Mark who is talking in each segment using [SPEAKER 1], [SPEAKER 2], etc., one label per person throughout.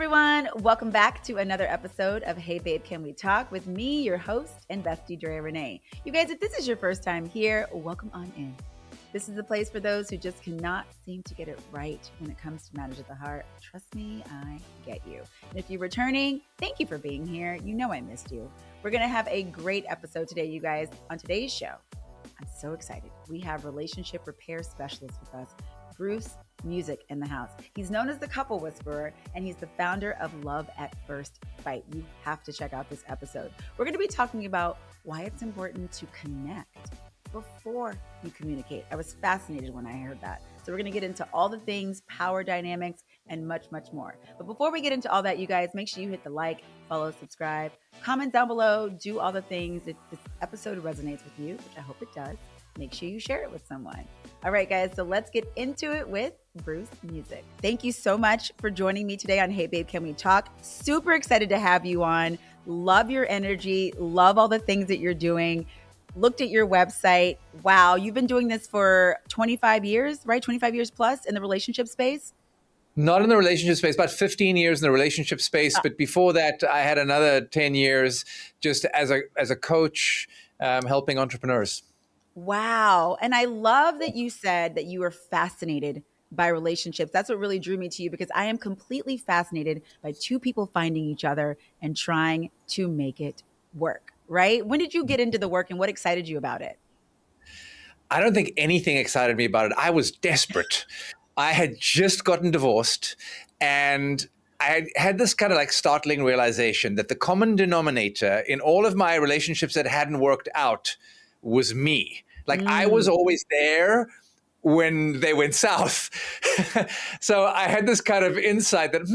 [SPEAKER 1] everyone. Welcome back to another episode of Hey Babe, Can We Talk with me, your host and bestie, Drea Renee. You guys, if this is your first time here, welcome on in. This is the place for those who just cannot seem to get it right when it comes to matters of the heart. Trust me, I get you. And if you're returning, thank you for being here. You know I missed you. We're going to have a great episode today, you guys. On today's show, I'm so excited. We have relationship repair specialist with us, Bruce Muzik, in the house. He's known as the couple whisperer, and he's the founder of Love at First Fight. You have to check out this episode. We're going to be talking about why it's important to connect before you communicate. I was fascinated when I heard that. So we're going to get into all the things, power dynamics, and much, much more. But before we get into all that, you guys, make sure you hit the like, follow, subscribe, comment down below, do all the things. If this episode resonates with you, which I hope it does, make sure you share it with someone. All right, guys, so let's get into it with Bruce Muzik. Thank you so much for joining me today on Hey Babe, Can We Talk? Super excited to have you on. Love your energy. Love all the things that you're doing. Looked at your website. Wow, you've been doing this for 25 years, right? 25 years plus in the relationship space?
[SPEAKER 2] Not in the relationship space, about 15 years in the relationship space. But before that, I had another 10 years just as a coach, helping entrepreneurs.
[SPEAKER 1] Wow. And I love that you said that you were fascinated by relationships. That's what really drew me to you, because I am completely fascinated by two people finding each other and trying to make it work, right? When did you get into the work and what excited you about it?
[SPEAKER 2] I don't think anything excited me about it. I was desperate. I had just gotten divorced, and I had this kind of like startling realization that the common denominator in all of my relationships that hadn't worked out was me. Like I was always there when they went south. So I had this kind of insight that,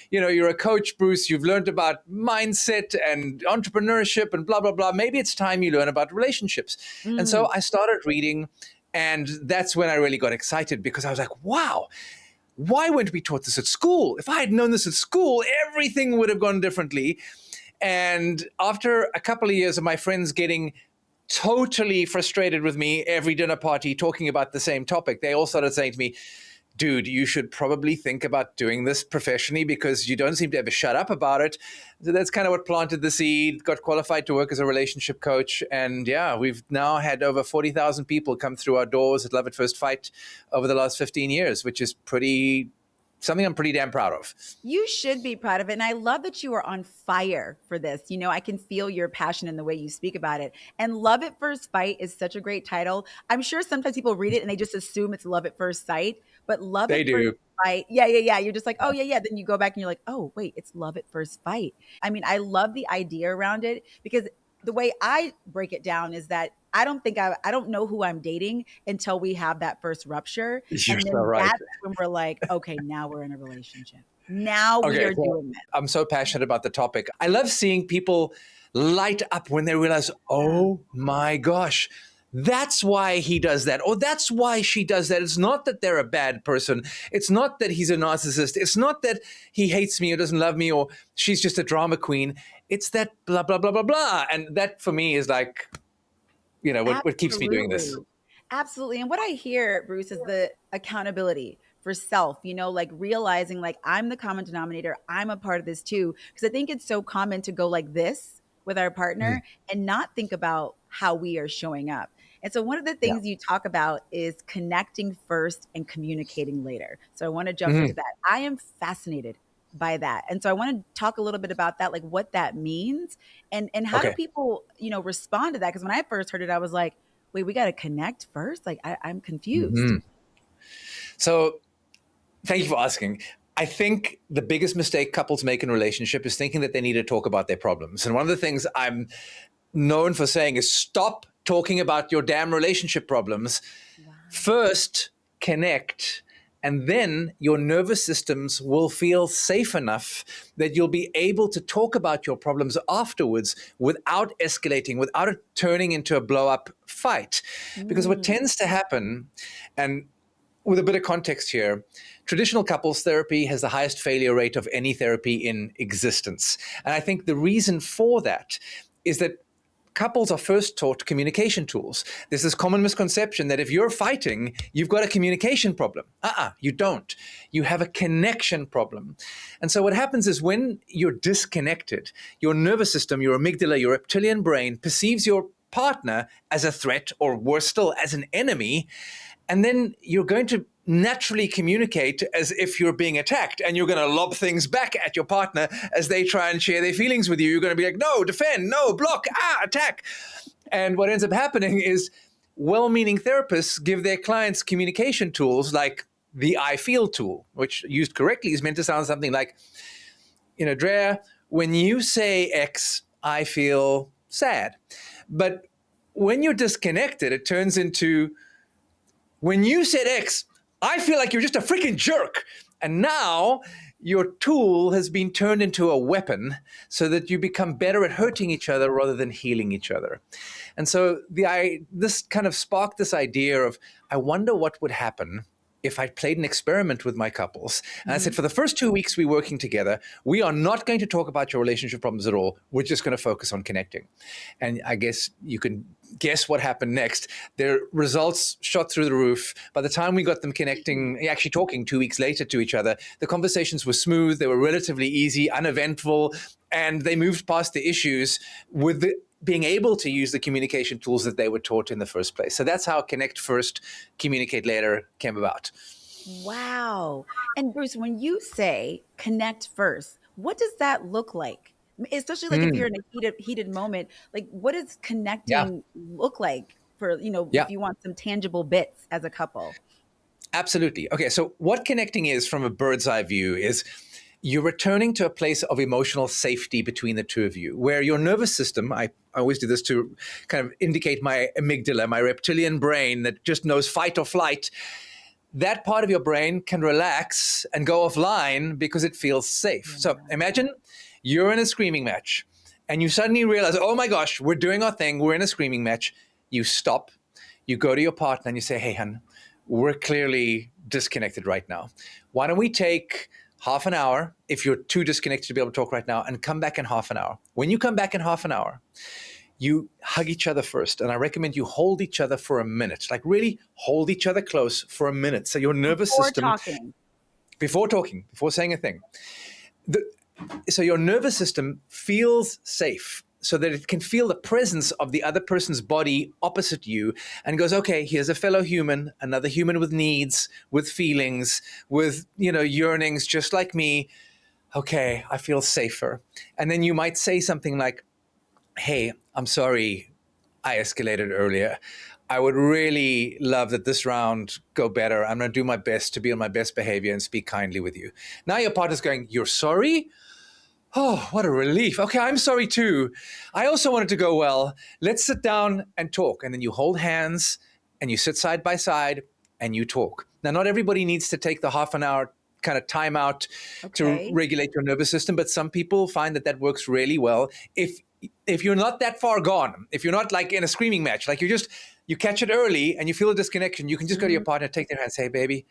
[SPEAKER 2] you're a coach, Bruce, you've learned about mindset and entrepreneurship and blah, blah, blah. Maybe it's time you learn about relationships. And so I started reading, and that's when I really got excited, because I was like, wow, why weren't we taught this at school? If I had known this at school, everything would have gone differently. And after a couple of years of my friends getting totally frustrated with me every dinner party talking about the same topic, they all started saying to me, dude, you should probably think about doing this professionally, because you don't seem to ever shut up about it. So that's kind of what planted the seed, got qualified to work as a relationship coach. And yeah, we've now had over 40,000 people come through our doors at Love at First Fight over the last 15 years, which is something I'm pretty damn proud of.
[SPEAKER 1] You should be proud of it. And I love that you are on fire for this. You know, I can feel your passion in the way you speak about it. And Love at First Fight is such a great title. I'm sure sometimes people read it and they just assume it's Love at First Sight, but Love at First Fight. Yeah. You're just like, oh yeah. Then you go back and you're like, oh wait, it's Love at First Fight. I mean, I love the idea around it, because the way I break it down is that I don't know who I'm dating until we have that first rupture.
[SPEAKER 2] You're
[SPEAKER 1] and then
[SPEAKER 2] so right.
[SPEAKER 1] That's when we're like, okay, now we're in a relationship. Now we are doing this.
[SPEAKER 2] I'm so passionate about the topic. I love seeing people light up when they realize, oh my gosh, that's why he does that, or that's why she does that. It's not that they're a bad person. It's not that he's a narcissist. It's not that he hates me or doesn't love me, or she's just a drama queen. It's that blah, blah, blah, blah, blah. And that for me is like, what keeps me doing this.
[SPEAKER 1] Absolutely. And what I hear, Bruce, is the accountability for self, like realizing like I'm the common denominator. I'm a part of this too. Because I think it's so common to go like this with our partner and not think about how we are showing up. And so one of the things you talk about is connecting first and communicating later. So I want to jump into that. I am fascinated by that. And so I want to talk a little bit about that, like what that means and how do people, respond to that? Because when I first heard it, I was like, wait, we got to connect first? Like I'm confused.
[SPEAKER 2] So thank you for asking. I think the biggest mistake couples make in a relationship is thinking that they need to talk about their problems. And one of the things I'm known for saying is stop talking about your damn relationship problems. Wow. First, connect. And then your nervous systems will feel safe enough that you'll be able to talk about your problems afterwards without escalating, without it turning into a blow-up fight. Because what tends to happen, and with a bit of context here, traditional couples therapy has the highest failure rate of any therapy in existence. And I think the reason for that is that couples are first taught communication tools. There's this common misconception that if you're fighting, you've got a communication problem. You don't. You have a connection problem. And so what happens is when you're disconnected, your nervous system, your amygdala, your reptilian brain perceives your partner as a threat, or worse still, as an enemy. And then you're going to naturally communicate as if you're being attacked, and you're going to lob things back at your partner as they try and share their feelings with you. You're going to be like, no, defend, no, block, attack. And what ends up happening is well-meaning therapists give their clients communication tools like the I feel tool, which used correctly is meant to sound something like, Drea, when you say X, I feel sad. But when you're disconnected, it turns into, when you said X, I feel like you're just a freaking jerk. And now your tool has been turned into a weapon so that you become better at hurting each other rather than healing each other. And so this kind of sparked this idea of, I wonder what would happen if I played an experiment with my couples. And I said, for the first 2 weeks we're working together, we are not going to talk about your relationship problems at all. We're just going to focus on connecting. And I guess you can guess what happened next. Their results shot through the roof. By the time we got them connecting, actually talking 2 weeks later to each other, the conversations were smooth, they were relatively easy, uneventful, and they moved past the issues with being able to use the communication tools that they were taught in the first place. So that's how Connect First, Communicate Later came about.
[SPEAKER 1] Wow. And Bruce, when you say connect first, what does that look like? Especially like if you're in a heated moment, like what does
[SPEAKER 2] Yeah.
[SPEAKER 1] connecting look like for,
[SPEAKER 2] Yeah.
[SPEAKER 1] if you want some tangible bits as a couple?
[SPEAKER 2] Absolutely. Okay, so what connecting is from a bird's eye view is you're returning to a place of emotional safety between the two of you, where your nervous system, I always do this to kind of indicate my amygdala, my reptilian brain that just knows fight or flight, that part of your brain can relax and go offline because it feels safe. So imagine you're in a screaming match and you suddenly realize, oh my gosh, we're doing our thing, we're in a screaming match. You stop, you go to your partner and you say, hey, hun, we're clearly disconnected right now. Why don't we take half an hour, if you're too disconnected to be able to talk right now, and come back in half an hour. When you come back in half an hour, you hug each other first. And I recommend you hold each other for a minute, like really hold each other close for a minute. So your nervous system, before talking, before saying a thing, so your nervous system feels safe, so that it can feel the presence of the other person's body opposite you and goes, okay, here's a fellow human, another human with needs, with feelings, with, yearnings just like me. Okay, I feel safer. And then you might say something like, hey, I'm sorry I escalated earlier. I would really love that this round go better. I'm going to do my best to be on my best behavior and speak kindly with you. Now your partner's going, you're sorry? Oh, what a relief. Okay, I'm sorry too. I also wanted to go well. Let's sit down and talk. And then you hold hands and you sit side by side and you talk. Now, not everybody needs to take the half an hour kind of time out to regulate your nervous system, but some people find that works really well. If you're not that far gone, if you're not like in a screaming match, like you catch it early and you feel a disconnection, you can just go to your partner, take their hand, say, baby,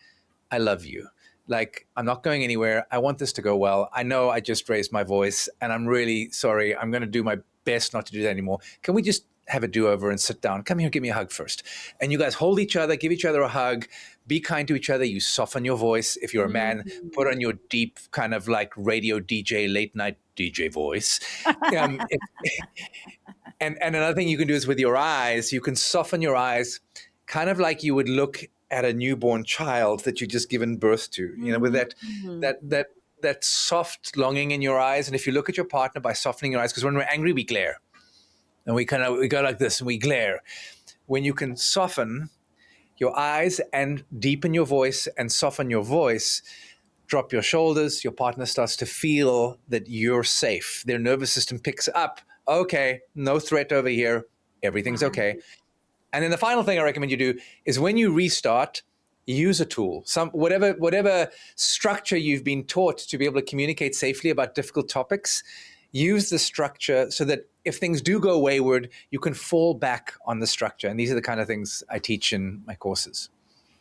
[SPEAKER 2] I love you. Like, I'm not going anywhere. I want this to go well. I know I just raised my voice and I'm really sorry. I'm going to do my best not to do that anymore. Can we just have a do-over and sit down? Come here, give me a hug first. And you guys hold each other, give each other a hug, be kind to each other. You soften your voice. If you're a man, put on your deep kind of like radio DJ, late night DJ voice. And another thing you can do is with your eyes, you can soften your eyes kind of like you would look at a newborn child that you just given birth to, with that soft longing in your eyes. And if you look at your partner by softening your eyes, because when we're angry, we glare. And we go like this and we glare. When you can soften your eyes and deepen your voice and soften your voice, drop your shoulders, your partner starts to feel that you're safe. Their nervous system picks up, okay, no threat over here, everything's okay. And then the final thing I recommend you do is when you restart, use a tool. Whatever structure you've been taught to be able to communicate safely about difficult topics, use the structure so that if things do go wayward, you can fall back on the structure. And these are the kind of things I teach in my courses.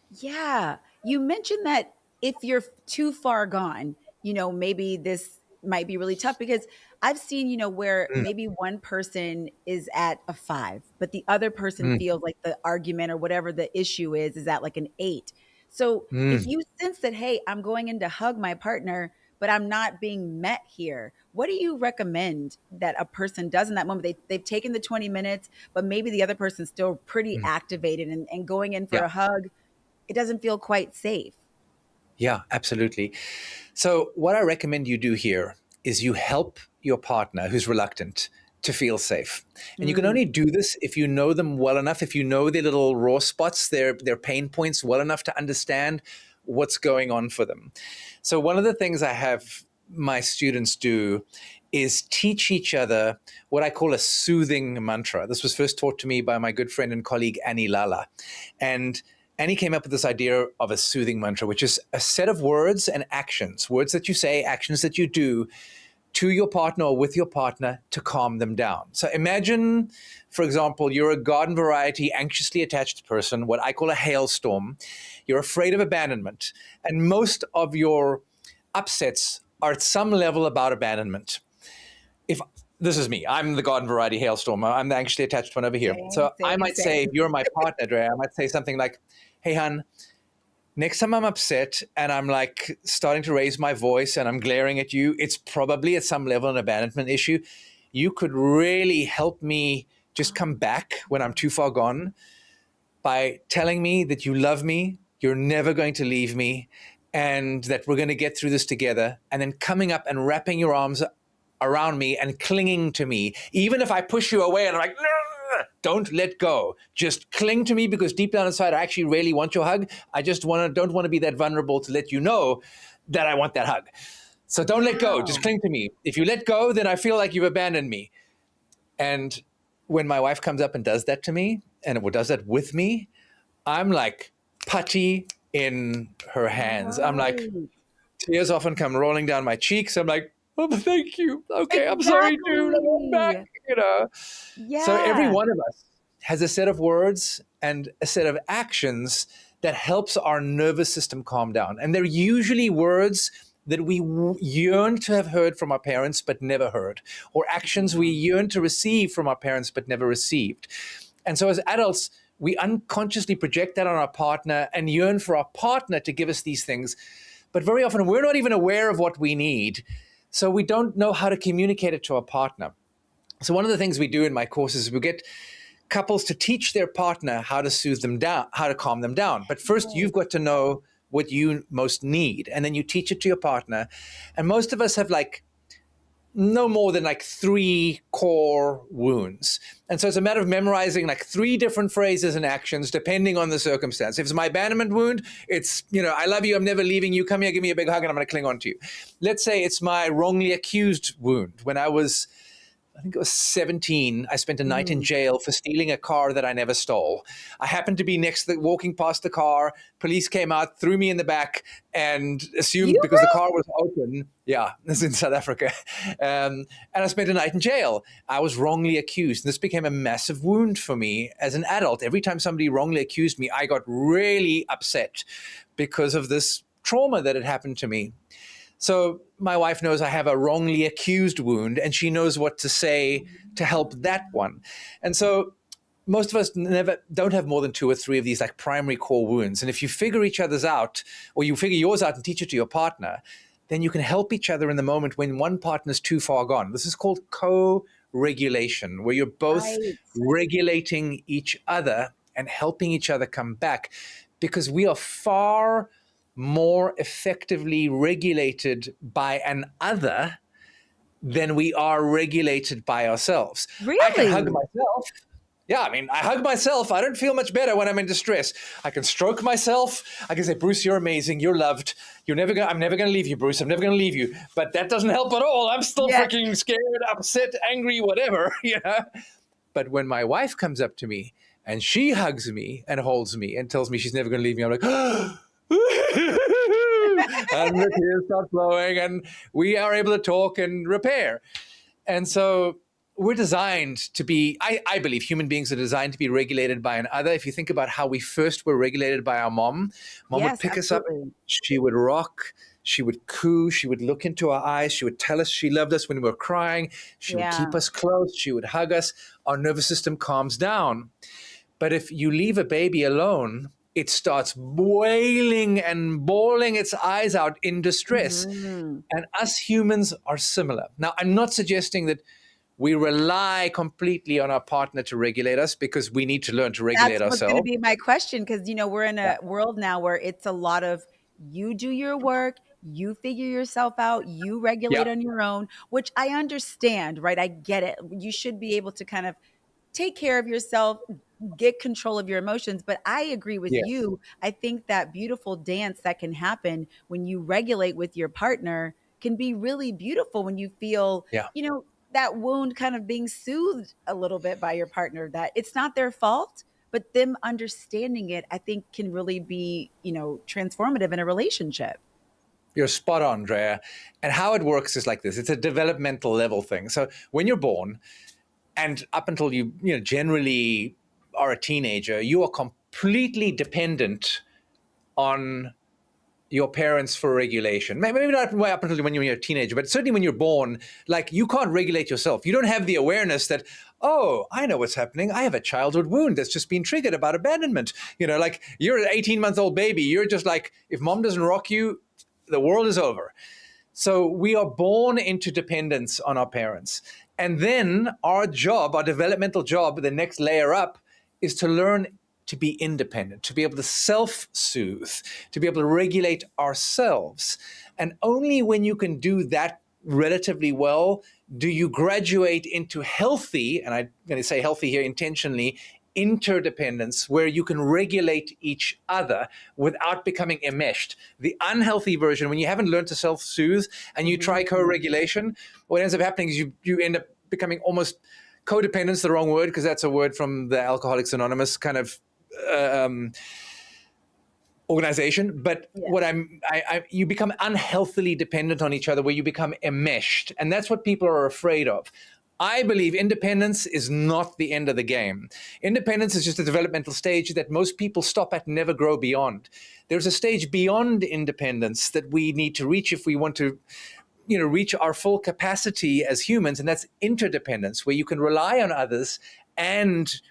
[SPEAKER 1] Yeah. You mentioned that if you're too far gone, maybe this might be really tough because I've seen, where
[SPEAKER 2] Mm,
[SPEAKER 1] maybe one person is at a 5, but the other person
[SPEAKER 2] mm,
[SPEAKER 1] feels like the argument or whatever the issue is at like an 8. So if
[SPEAKER 2] mm.
[SPEAKER 1] you sense that, hey, I'm going in to hug my partner, but I'm not being met here, what do you recommend that a person does in that moment? They've taken the 20 minutes, but maybe the other person's still pretty
[SPEAKER 2] Mm.
[SPEAKER 1] activated and going in for
[SPEAKER 2] Yeah.
[SPEAKER 1] a hug, it doesn't feel quite safe.
[SPEAKER 2] Yeah, absolutely. So, what I recommend you do here is you help your partner who's reluctant to feel safe. And you can
[SPEAKER 1] Mm,
[SPEAKER 2] only do this if you know them well enough, if you know their little raw spots, their pain points well enough to understand what's going on for them. So, one of the things I have my students do is teach each other what I call a soothing mantra. This was first taught to me by my good friend and colleague, Annie Lala. And he came up with this idea of a soothing mantra, which is a set of words and actions, words that you say, actions that you do to your partner or with your partner to calm them down. So imagine, for example, you're a garden variety, anxiously attached person, what I call a hailstorm. You're afraid of abandonment. And most of your upsets are at some level about abandonment. If this is me, I'm the garden variety hailstorm. I'm the anxiously attached one over here.
[SPEAKER 1] same,
[SPEAKER 2] So I
[SPEAKER 1] same,
[SPEAKER 2] might say,
[SPEAKER 1] same.
[SPEAKER 2] if you're my partner, Drea, I might say something like, hey, hun, next time I'm upset and I'm like starting to raise my voice and I'm glaring at you, it's probably at some level an abandonment issue. You could really help me just come back when I'm too far gone by telling me that you love me, you're never going to leave me, and that we're going to get through this together. And then coming up and wrapping your arms around me and clinging to me, even if I push you away and I'm like, don't let go. Just cling to me because deep down inside, I actually really want your hug. I just don't want to be that vulnerable to let you know that I want that hug. So don't let go. Just
[SPEAKER 1] Wow.
[SPEAKER 2] cling to me. If you let go, then I feel like you've abandoned me. And when my wife comes up and does that to me and does that with me, I'm like putty in her hands. I'm like,
[SPEAKER 1] Right.
[SPEAKER 2] tears often come rolling down my cheeks. I'm like, oh, thank you. Okay, I'm sorry, dude. I want back,
[SPEAKER 1] Exactly.
[SPEAKER 2] you know. So every
[SPEAKER 1] Yeah.
[SPEAKER 2] one of us has a set of words and a set of actions that helps our nervous system calm down. And they're usually words that we yearn to have heard from our parents but never heard, or actions we yearn to receive from our parents but never received. And so as adults, we unconsciously project that on our partner and yearn for our partner to give us these things. But very often we're not even aware of what we need. So we don't know how to communicate it to our partner. So one of the things we do in my courses is we get couples to teach their partner how to soothe them down, how to calm them down. But first,
[SPEAKER 1] Right.
[SPEAKER 2] you've got to know what you most need, and then you teach it to your partner. And most of us have like no more than like 3 core wounds. And so it's a matter of memorizing like 3 different phrases and actions depending on the circumstance. If it's my abandonment wound, it's, I love you, I'm never leaving you, come here, give me a big hug, and I'm going to cling on to you. Let's say it's my wrongly accused wound. When I think it was 17, I spent a night in
[SPEAKER 1] Mm.
[SPEAKER 2] jail for stealing a car that I never stole. I happened to be walking past the car. Police came out, threw me in the back, and assumed
[SPEAKER 1] You
[SPEAKER 2] because the car was open. Yeah, this is in South Africa. And I spent a night in jail. I was wrongly accused. This became a massive wound for me as an adult. Every time somebody wrongly accused me, I got really upset because of this trauma that had happened to me. So my wife knows I have a wrongly accused wound, and she knows what to say to help that one. And so most of us never don't have more than 2 or 3 of these like primary core wounds. And if you figure each other's out, or you figure yours out and teach it to your partner, then you can help each other in the moment when one partner's too far gone. This is called co-regulation, where you're both
[SPEAKER 1] right.
[SPEAKER 2] regulating each other and helping each other come back, because we are far more effectively regulated by an other than we are regulated by ourselves. I can hug
[SPEAKER 1] Really?
[SPEAKER 2] myself. Yeah, I mean, I hug myself. I don't feel much better when I'm in distress. I can stroke myself. I can say, Bruce, you're amazing. You're loved. I'm never going to leave you, Bruce. I'm never going to leave you. But that doesn't help at all. I'm still
[SPEAKER 1] Yeah.
[SPEAKER 2] freaking scared, upset, angry, whatever. But when my wife comes up to me and she hugs me and holds me and tells me she's never going to leave me, I'm like, and the tears start flowing, and we are able to talk and repair. And so we're designed to be, I believe human beings are designed to be regulated by an other. If you think about how we first were regulated by our mom would
[SPEAKER 1] Yes,
[SPEAKER 2] pick us up,
[SPEAKER 1] absolutely.
[SPEAKER 2] she would rock, She would coo. She would look into our eyes. She would tell us she loved us when we were crying. She would keep
[SPEAKER 1] Yeah.
[SPEAKER 2] us close. She would hug us. Our nervous system calms down. But if you leave a baby alone, it starts wailing and bawling its eyes out in distress.
[SPEAKER 1] Hmm.
[SPEAKER 2] And us humans are similar. Now, I'm not suggesting that we rely completely on our partner to regulate us, because we need to learn to
[SPEAKER 1] That's
[SPEAKER 2] regulate
[SPEAKER 1] what's going to
[SPEAKER 2] ourselves.
[SPEAKER 1] be my question, because we're in
[SPEAKER 2] Yeah.
[SPEAKER 1] a world now where it's a lot of you do your work, you figure yourself out, you
[SPEAKER 2] Yeah.
[SPEAKER 1] regulate on your own, which I understand, right? I get it. You should be able to kind of take care of yourself, get control of your emotions. But I agree with
[SPEAKER 2] Yes.
[SPEAKER 1] you. I think that beautiful dance that can happen when you regulate with your partner can be really beautiful when you feel,
[SPEAKER 2] Yeah.
[SPEAKER 1] that wound kind of being soothed a little bit by your partner, that it's not their fault, but them understanding it, I think can really be, transformative in a relationship.
[SPEAKER 2] You're spot on, Drea. And how it works is like this. It's a developmental level thing. So when you're born, and up until you generally are a teenager, you are completely dependent on your parents for regulation. Maybe not way up until when you're a teenager, but certainly when you're born, like you can't regulate yourself. You don't have the awareness that, oh, I know what's happening. I have a childhood wound that's just been triggered about abandonment. Like you're an 18-month-old baby. You're just like, if mom doesn't rock you, the world is over. So we are born into dependence on our parents. And then our job, our developmental job, the next layer up, is to learn to be independent, to be able to self soothe, to be able to regulate ourselves. And only when you can do that relatively well do you graduate into healthy, and I'm going to say healthy here intentionally, interdependence, where you can regulate each other without becoming enmeshed. The unhealthy version, when you haven't learned to self-soothe and you try
[SPEAKER 1] Mhm.
[SPEAKER 2] co-regulation, what ends up happening is you end up becoming almost codependence, the wrong word, because that's a word from the Alcoholics Anonymous kind of organization. But
[SPEAKER 1] Yeah.
[SPEAKER 2] what you become unhealthily dependent on each other, where you become enmeshed, and that's what people are afraid of. I believe independence is not the end of the game. Independence is just a developmental stage that most people stop at and never grow beyond. There's a stage beyond independence that we need to reach if we want to reach our full capacity as humans, and that's interdependence, where you can rely on others and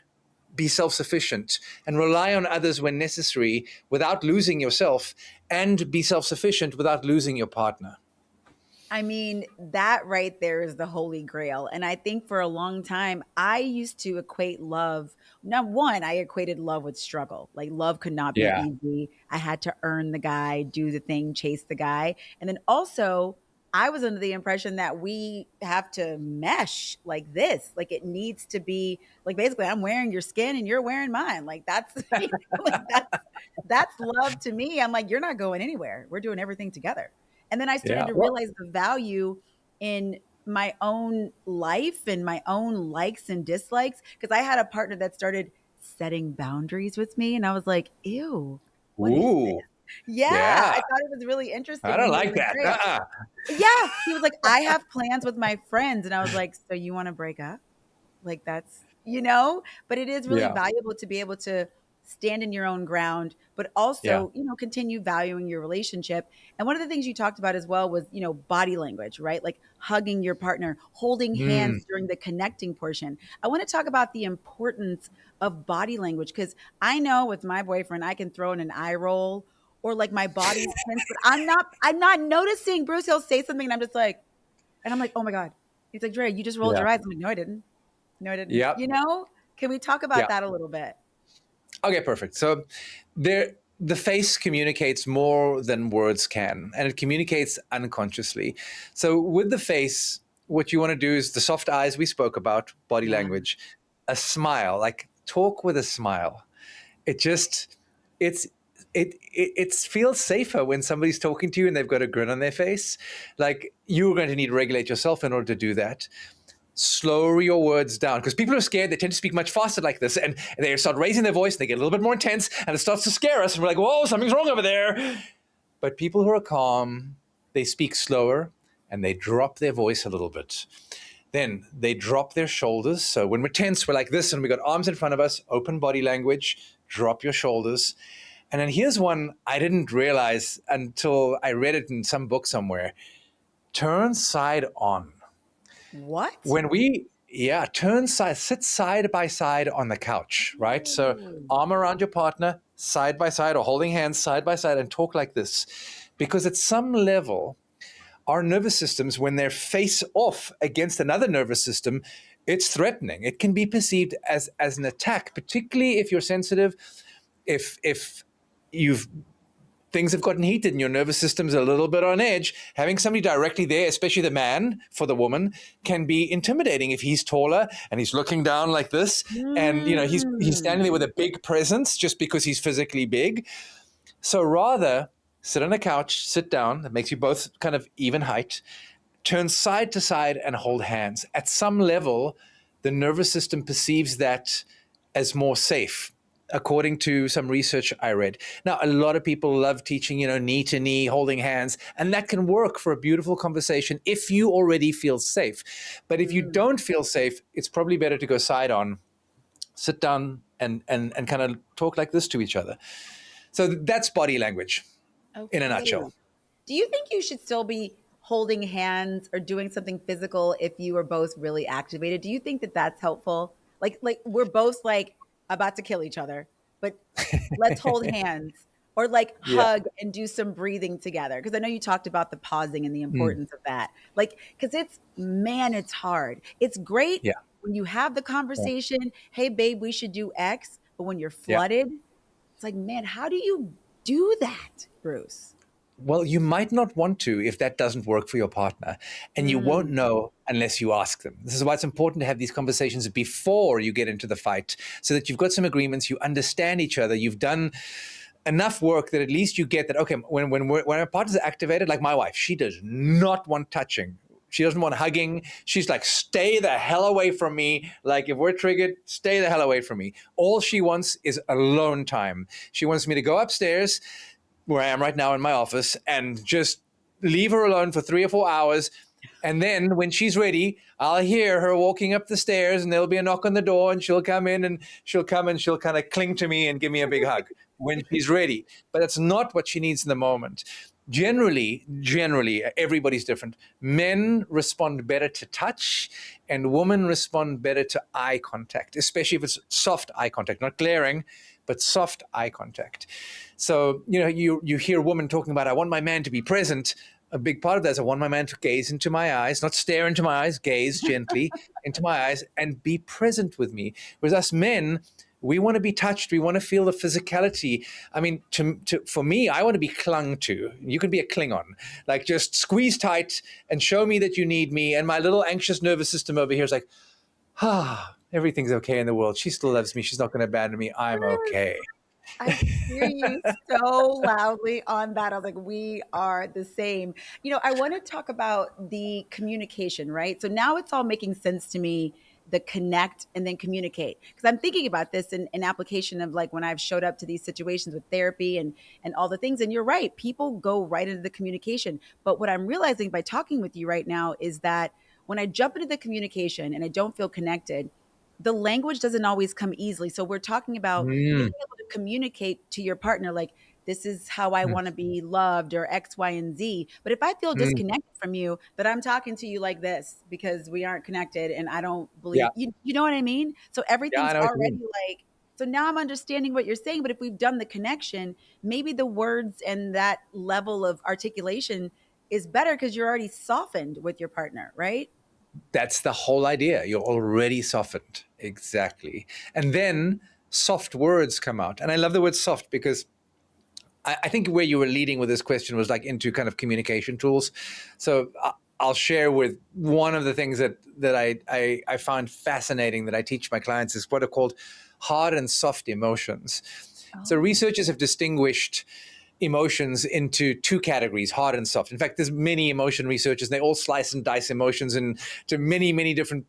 [SPEAKER 2] be self-sufficient, and rely on others when necessary without losing yourself, and be self-sufficient without losing your partner.
[SPEAKER 1] I mean, that right there is the holy grail. And I think for a long time, I used to equate love. Now, one, I equated love with struggle. Like, love could not be
[SPEAKER 2] Yeah.
[SPEAKER 1] easy. I had to earn the guy, do the thing, chase the guy. And then also, I was under the impression that we have to mesh like this. Like, it needs to be like, basically, I'm wearing your skin and you're wearing mine. Like, that's, like, that's love to me. I'm like, you're not going anywhere. We're doing everything together. And then I started
[SPEAKER 2] Yeah.
[SPEAKER 1] to
[SPEAKER 2] Well,
[SPEAKER 1] realize the value in my own life and my own likes and dislikes, because I had a partner that started setting boundaries with me. And I was like, ew, what is this?
[SPEAKER 2] ooh,
[SPEAKER 1] Yeah, I
[SPEAKER 2] yeah.
[SPEAKER 1] thought it was really
[SPEAKER 2] I
[SPEAKER 1] interesting. And
[SPEAKER 2] don't
[SPEAKER 1] he was
[SPEAKER 2] like
[SPEAKER 1] like,
[SPEAKER 2] that.
[SPEAKER 1] Drea, yeah, he was like, I have plans with my friends. And I was like, so you want to break up? Like that's, but it is really
[SPEAKER 2] Yeah.
[SPEAKER 1] valuable to be able to stand in your own ground, but
[SPEAKER 2] Yeah.
[SPEAKER 1] also, continue valuing your relationship. And one of the things you talked about as well was, body language, right? Like hugging your partner, holding hands
[SPEAKER 2] Mm.
[SPEAKER 1] during the connecting portion. I want to talk about the importance of body language, because I know with my boyfriend, I can throw in an eye roll or like my body's tense, but I'm not noticing. Bruce, he'll say something and I'm just like, and I'm like, oh my God. He's like, Dre, you just rolled
[SPEAKER 2] Yeah.
[SPEAKER 1] your eyes. I'm like, no, I didn't. No, I didn't.
[SPEAKER 2] Yep.
[SPEAKER 1] Can we talk about
[SPEAKER 2] Yeah.
[SPEAKER 1] that a little bit?
[SPEAKER 2] Okay, perfect. So the face communicates more than words can, and it communicates unconsciously. So with the face, what you want to do is the soft eyes we spoke about, body
[SPEAKER 1] Yeah.
[SPEAKER 2] language, a smile, like talk with a smile. It just it's it feels safer when somebody's talking to you and they've got a grin on their face. Like you're going to need to regulate yourself in order to do that. Slow your words down, because people are scared. They tend to speak much faster like this, and they start raising their voice. They get a little bit more intense, and it starts to scare us. And we're like, "Whoa, something's wrong over there." But people who are calm, they speak slower and they drop their voice a little bit. Then they drop their shoulders. So when we're tense, we're like this, and we got arms in front of us, open body language. Drop your shoulders, And then here's one I didn't realize until I read it in some book somewhere. Turn side on.
[SPEAKER 1] What?
[SPEAKER 2] When we, yeah, turn side, sit side by side on the couch, right? So
[SPEAKER 1] Ooh.
[SPEAKER 2] arm around your partner, side by side, or holding hands side by side, and talk like this. Because at some level, our nervous systems, when they're face off against another nervous system, it's threatening. It can be perceived as an attack, particularly if you're sensitive, if you've things have gotten heated and your nervous system's a little bit on edge. Having somebody directly there, especially the man for the woman, can be intimidating if he's taller and he's looking down like this. And he's standing there with a big presence just because he's physically big. So rather sit on a couch, sit down, that makes you both kind of even height, turn side to side and hold hands. At some level, the nervous system perceives that as more safe, according to some research I read. Now, a lot of people love teaching, knee to knee, holding hands, and that can work for a beautiful conversation if you already feel safe. But if you don't feel safe, it's probably better to go side on, sit down and kind of talk like this to each other. So that's body language in a
[SPEAKER 1] Okay.
[SPEAKER 2] nutshell.
[SPEAKER 1] Do you think you should still be holding hands or doing something physical if you are both really activated? Do you think that that's helpful? Like we're both like about to kill each other, but let's hold hands or like
[SPEAKER 2] Yeah.
[SPEAKER 1] hug and do some breathing together. Because I know you talked about the pausing and the
[SPEAKER 2] Mm.
[SPEAKER 1] importance of that. Like, because it's hard. It's great
[SPEAKER 2] Yeah.
[SPEAKER 1] when you have the
[SPEAKER 2] Yeah.
[SPEAKER 1] conversation, hey, babe, we should do X. But when you're
[SPEAKER 2] Yeah.
[SPEAKER 1] flooded, it's like, man, how do you do that, Bruce?
[SPEAKER 2] Well, you might not want to if that doesn't work for your partner, and you won't
[SPEAKER 1] Mm.
[SPEAKER 2] know unless you ask them. This is why it's important to have these conversations before you get into the fight, so that you've got some agreements, you understand each other, you've done enough work that at least you get that, okay, when our partners are activated, like my wife, she does not want touching. She doesn't want hugging. She's like, stay the hell away from me. Like, if we're triggered, stay the hell away from me. All she wants is alone time. She wants me to go upstairs, where I am right now in my office, and just leave her alone for 3 or 4 hours. And then when she's ready, I'll hear her walking up the stairs and there'll be a knock on the door and she'll come in and she'll kind of cling to me and give me a big hug when she's ready. But that's not what she needs in the moment. Generally, everybody's different. Men respond better to touch and women respond better to eye contact, especially if it's soft eye contact, not glaring, but soft eye contact. So, you hear a woman talking about, I want my man to be present. A big part of that is I want my man to gaze into my eyes, not stare into my eyes, gaze gently into my eyes and be present with me. Whereas us men, we want to be touched. We want to feel the physicality. I mean, for me, I want to be clung to. You can be a Klingon, like just squeeze tight and show me that you need me. And my little anxious nervous system over here is like, everything's okay in the world. She still loves me. She's not going to abandon me. I'm okay.
[SPEAKER 1] I hear you so loudly on that. I was like, we are the same. I want to talk about the communication, right? So now it's all making sense to me, the connect and then communicate. Because I'm thinking about this in application of like when I've showed up to these situations with therapy and all the things. And you're right, people go right into the communication. But what I'm realizing by talking with you right now is that when I jump into the communication and I don't feel connected, the language doesn't always come easily. So we're talking about being
[SPEAKER 2] Mm,
[SPEAKER 1] able to communicate to your partner, like, this is how I
[SPEAKER 2] mm,
[SPEAKER 1] want to be loved or X, Y, and Z. But if I feel
[SPEAKER 2] mm.
[SPEAKER 1] disconnected from you, that I'm talking to you like this because we aren't connected and I don't
[SPEAKER 2] Yeah.
[SPEAKER 1] believe you know what I mean? So
[SPEAKER 2] Yeah, I
[SPEAKER 1] everything's
[SPEAKER 2] know what you
[SPEAKER 1] already
[SPEAKER 2] mean.
[SPEAKER 1] like, so now I'm understanding what you're saying. But if we've done the connection, maybe the words and that level of articulation is better because you're already softened with your partner, right?
[SPEAKER 2] That's the whole idea. You're already softened. Exactly. And then soft words come out. And I love the word soft because I think where you were leading with this question was like into kind of communication tools. So I'll share with one of the things that I found fascinating that I teach my clients is what are called hard and soft emotions. So
[SPEAKER 1] Oh.
[SPEAKER 2] researchers have distinguished emotions into two categories, hard and soft. In fact, there's many emotion researchers, and they all slice and dice emotions into many, many different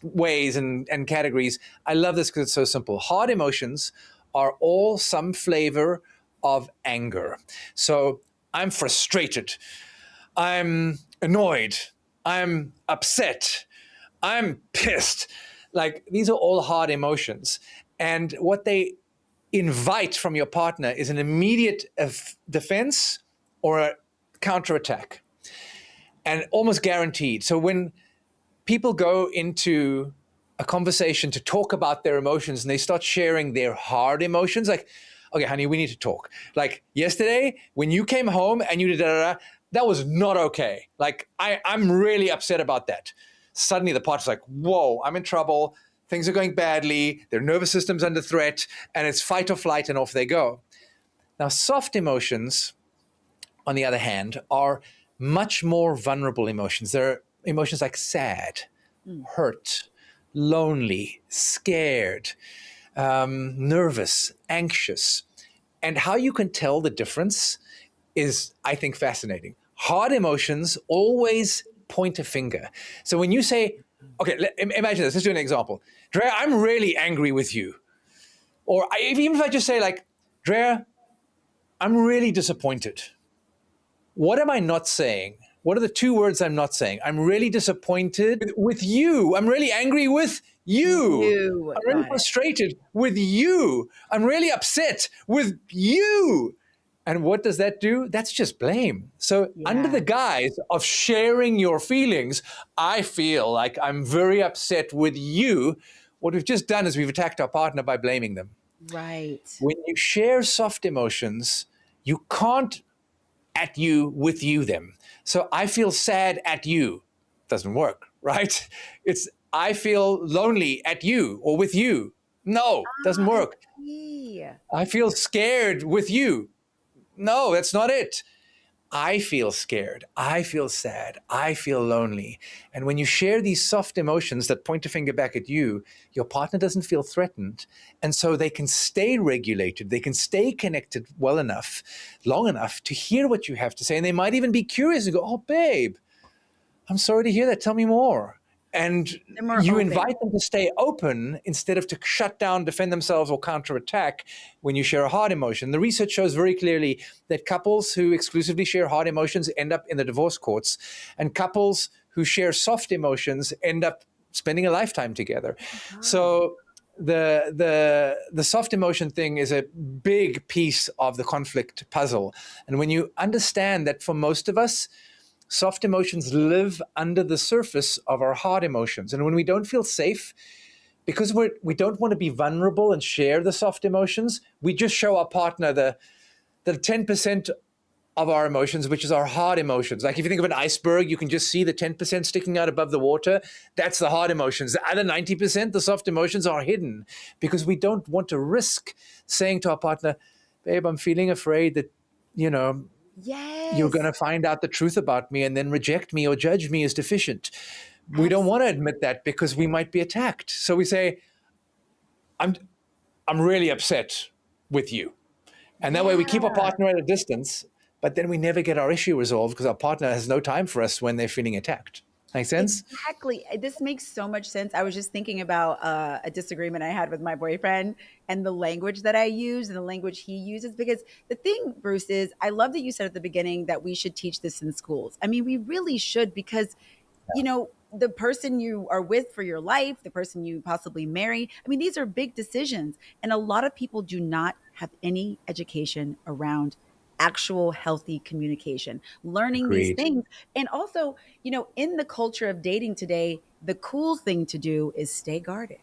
[SPEAKER 2] ways and categories. I love this because it's so simple. Hard emotions are all some flavor of anger. So I'm frustrated. I'm annoyed. I'm upset. I'm pissed. Like these are all hard emotions. And what they invite from your partner is an immediate defense or a counterattack, and almost guaranteed. So when people go into a conversation to talk about their emotions and they start sharing their hard emotions, like, okay, honey, we need to talk. Like yesterday, when you came home and you did that was not okay. Like I'm really upset about that. Suddenly the partner's like, whoa, I'm in trouble. Things are going badly. Their nervous system's under threat, and it's fight or flight, and off they go. Now, soft emotions, on the other hand, are much more vulnerable emotions. They're emotions like sad, hurt, lonely, scared, nervous, anxious. And how you can tell the difference is, I think, fascinating. Hard emotions always point a finger. So when you say, okay, imagine this, let's do an example. Drea, I'm really angry with you. Or even if I just say like, Drea, I'm really disappointed. What am I not saying? What are the two words I'm not saying? I'm really disappointed with you. I'm really angry with you.
[SPEAKER 1] You
[SPEAKER 2] I'm really
[SPEAKER 1] got it.
[SPEAKER 2] frustrated with you. I'm really upset with you. And what does that do? That's just blame. So, under
[SPEAKER 1] Yeah.
[SPEAKER 2] the guise of sharing your feelings, I feel like I'm very upset with you. What we've just done is we've attacked our partner by blaming them.
[SPEAKER 1] Right.
[SPEAKER 2] When you share soft emotions, you can't at you, with you, them. So I feel sad at you. Doesn't work, right? It's I feel lonely at you or with you. No, doesn't
[SPEAKER 1] I
[SPEAKER 2] work.
[SPEAKER 1] see.
[SPEAKER 2] I feel scared with you. No, that's not it. I feel scared. I feel sad. I feel lonely. And when you share these soft emotions that point a finger back at you, your partner doesn't feel threatened. And so they can stay regulated. They can stay connected well enough, long enough to hear what you have to say. And they might even be curious and go, oh, babe, I'm sorry to hear that. Tell me more. And
[SPEAKER 1] They're more
[SPEAKER 2] you
[SPEAKER 1] open.
[SPEAKER 2] invite them to stay open instead of to shut down, defend themselves, or counterattack when you share a hard emotion. The research shows very clearly that couples who exclusively share hard emotions end up in the divorce courts, and couples who share soft emotions end up spending a lifetime together.
[SPEAKER 1] God.
[SPEAKER 2] So the soft emotion thing is a big piece of the conflict puzzle. And when you understand that for most of us, soft emotions live under the surface of our hard emotions. And when we don't feel safe, because we don't want to be vulnerable and share the soft emotions, we just show our partner the 10% of our emotions, which is our hard emotions. Like if you think of an iceberg, you can just see the 10% sticking out above the water. That's the hard emotions. The other 90%, the soft emotions, are hidden because we don't want to risk saying to our partner, babe, I'm feeling afraid that, you know, you're going
[SPEAKER 1] Yes.
[SPEAKER 2] to find out the truth about me and then reject me or judge me as deficient. We don't want to
[SPEAKER 1] Absolutely.
[SPEAKER 2] admit that because we might be attacked. So we say, I'm I'm really upset with you. And that way we keep our
[SPEAKER 1] Yeah.
[SPEAKER 2] partner at a distance, but then we never get our issue resolved because our partner has no time for us when they're feeling attacked. Make sense?
[SPEAKER 1] Exactly. This makes so much sense. I was just thinking about a disagreement I had with my boyfriend and the language that I use and the language he uses. Because the thing, Bruce, is I love that you said at the beginning that we should teach this in schools. I mean, we really should because, the person you are with for your life, the person you possibly marry, I mean, these are big decisions. And a lot of people do not have any education around actual healthy communication, learning these
[SPEAKER 2] Agreed.
[SPEAKER 1] things. And also, in the culture of dating today, the cool thing to do is stay guarded.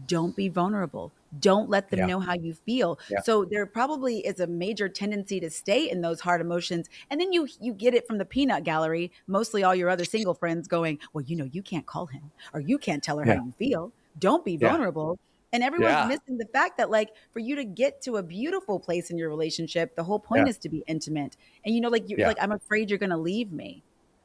[SPEAKER 1] Don't be vulnerable. Don't let them
[SPEAKER 2] Yeah.
[SPEAKER 1] know how you feel.
[SPEAKER 2] Yeah.
[SPEAKER 1] So there probably is a major tendency to stay in those hard emotions. And then you get it from the peanut gallery, mostly all your other single friends going, well, you can't call him or you can't tell her how
[SPEAKER 2] Yeah.
[SPEAKER 1] you feel. Don't be
[SPEAKER 2] Yeah.
[SPEAKER 1] vulnerable. And everyone's
[SPEAKER 2] Yeah.
[SPEAKER 1] missing the fact that, like, for you to get to a beautiful place in your relationship, the whole point
[SPEAKER 2] Yeah.
[SPEAKER 1] is to be intimate. And like you're
[SPEAKER 2] Yeah.
[SPEAKER 1] like, I'm afraid you're gonna leave me.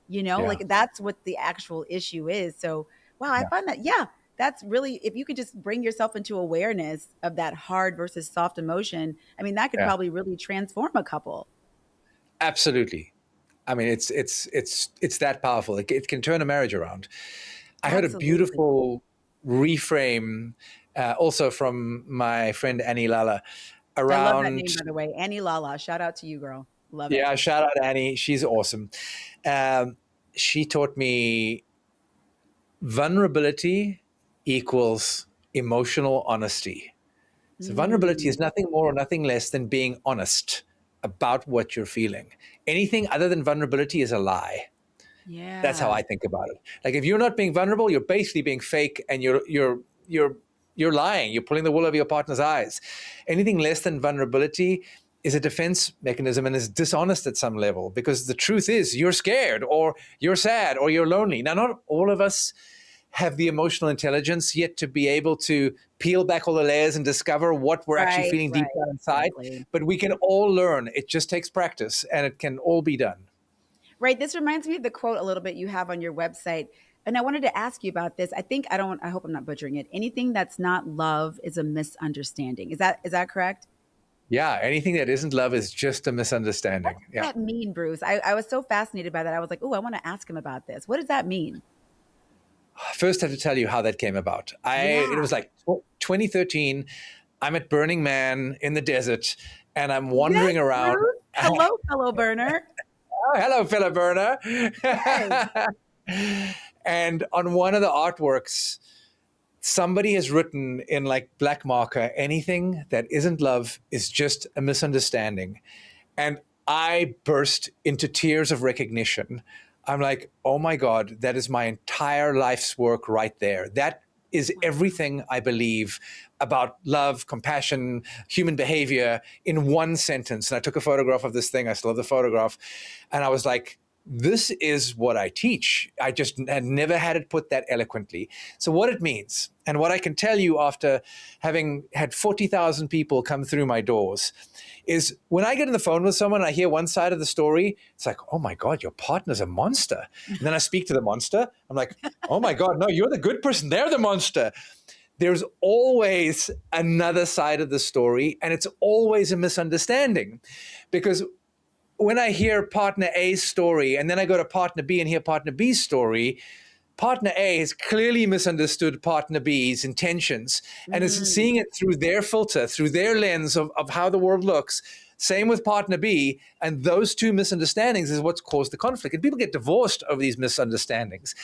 [SPEAKER 2] Yeah.
[SPEAKER 1] Like that's what the actual issue is. So wow, I
[SPEAKER 2] Yeah.
[SPEAKER 1] find that, yeah, that's really, if you could just bring yourself into awareness of that hard versus soft emotion, I mean, that could
[SPEAKER 2] Yeah.
[SPEAKER 1] probably really transform a couple.
[SPEAKER 2] Absolutely. I mean, it's that powerful. It can turn a marriage around. I heard a
[SPEAKER 1] Absolutely.
[SPEAKER 2] beautiful reframe also from my friend Annie Lalla
[SPEAKER 1] I love that
[SPEAKER 2] around.
[SPEAKER 1] name, by the way. Annie Lala. Shout out to you, girl. Love it.
[SPEAKER 2] Yeah, shout out Annie. She's awesome. Um, she taught me vulnerability equals emotional honesty. So vulnerability is
[SPEAKER 1] Mm,
[SPEAKER 2] nothing more or nothing less than being honest about what you're feeling. Anything other than vulnerability is a lie. That's how
[SPEAKER 1] yeah.
[SPEAKER 2] I think about it. Like if you're not being vulnerable, you're basically being fake, and you're you're lying. You're pulling the wool over your partner's eyes. Anything less than vulnerability is a defense mechanism and is dishonest at some level, because the truth is you're scared or you're sad or you're lonely. Now, not all of us have the emotional intelligence yet to be able to peel back all the layers and discover what we're actually
[SPEAKER 1] Right,
[SPEAKER 2] feeling deep
[SPEAKER 1] right.
[SPEAKER 2] down inside,
[SPEAKER 1] Exactly.
[SPEAKER 2] but we can all learn. It just takes practice, and it can all be done.
[SPEAKER 1] Right. This reminds me of the quote a little bit you have on your website. And I wanted to ask you about this. I hope I'm not butchering it. Anything that's not love is a misunderstanding. Is that correct?
[SPEAKER 2] Yeah, anything that isn't love is just a
[SPEAKER 1] What
[SPEAKER 2] misunderstanding.
[SPEAKER 1] does
[SPEAKER 2] Yeah.
[SPEAKER 1] that mean, Bruce? I was so fascinated by that. I was like, oh, I want to ask him about this. What does that mean?
[SPEAKER 2] First, I have to tell you how that came about. It
[SPEAKER 1] Yeah.
[SPEAKER 2] was like 2013. I'm at Burning Man in the desert, and I'm
[SPEAKER 1] Yes,
[SPEAKER 2] wandering around.
[SPEAKER 1] Bruce. Hello, fellow burner.
[SPEAKER 2] Oh, hello, Philip Burner.
[SPEAKER 1] Yes.
[SPEAKER 2] And on one of the artworks, somebody has written in like black marker, anything that isn't love is just a misunderstanding. And I burst into tears of recognition. I'm like, oh my God, that is my entire life's work right there. That is
[SPEAKER 1] Wow.
[SPEAKER 2] everything I believe about love, compassion, human behavior in one sentence. And I took a photograph of this thing. I still have the photograph. And I was like, this is what I teach. I just had never had it put that eloquently. So, what it means, and what I can tell you after having had 40,000 people come through my doors, is when I get on the phone with someone and I hear one side of the story, it's like, oh my God, your partner's a monster. And then I speak to the monster. I'm like, oh my God, no, you're the good person. They're the monster. There's always another side of the story, and it's always a misunderstanding. Because when I hear partner A's story and then I go to partner B and hear partner B's story, partner A has clearly misunderstood partner B's intentions and is
[SPEAKER 1] Mm,
[SPEAKER 2] seeing it through their filter, through their lens of how the world looks. Same with partner B. And those two misunderstandings is what's caused the conflict. And people get divorced over these misunderstandings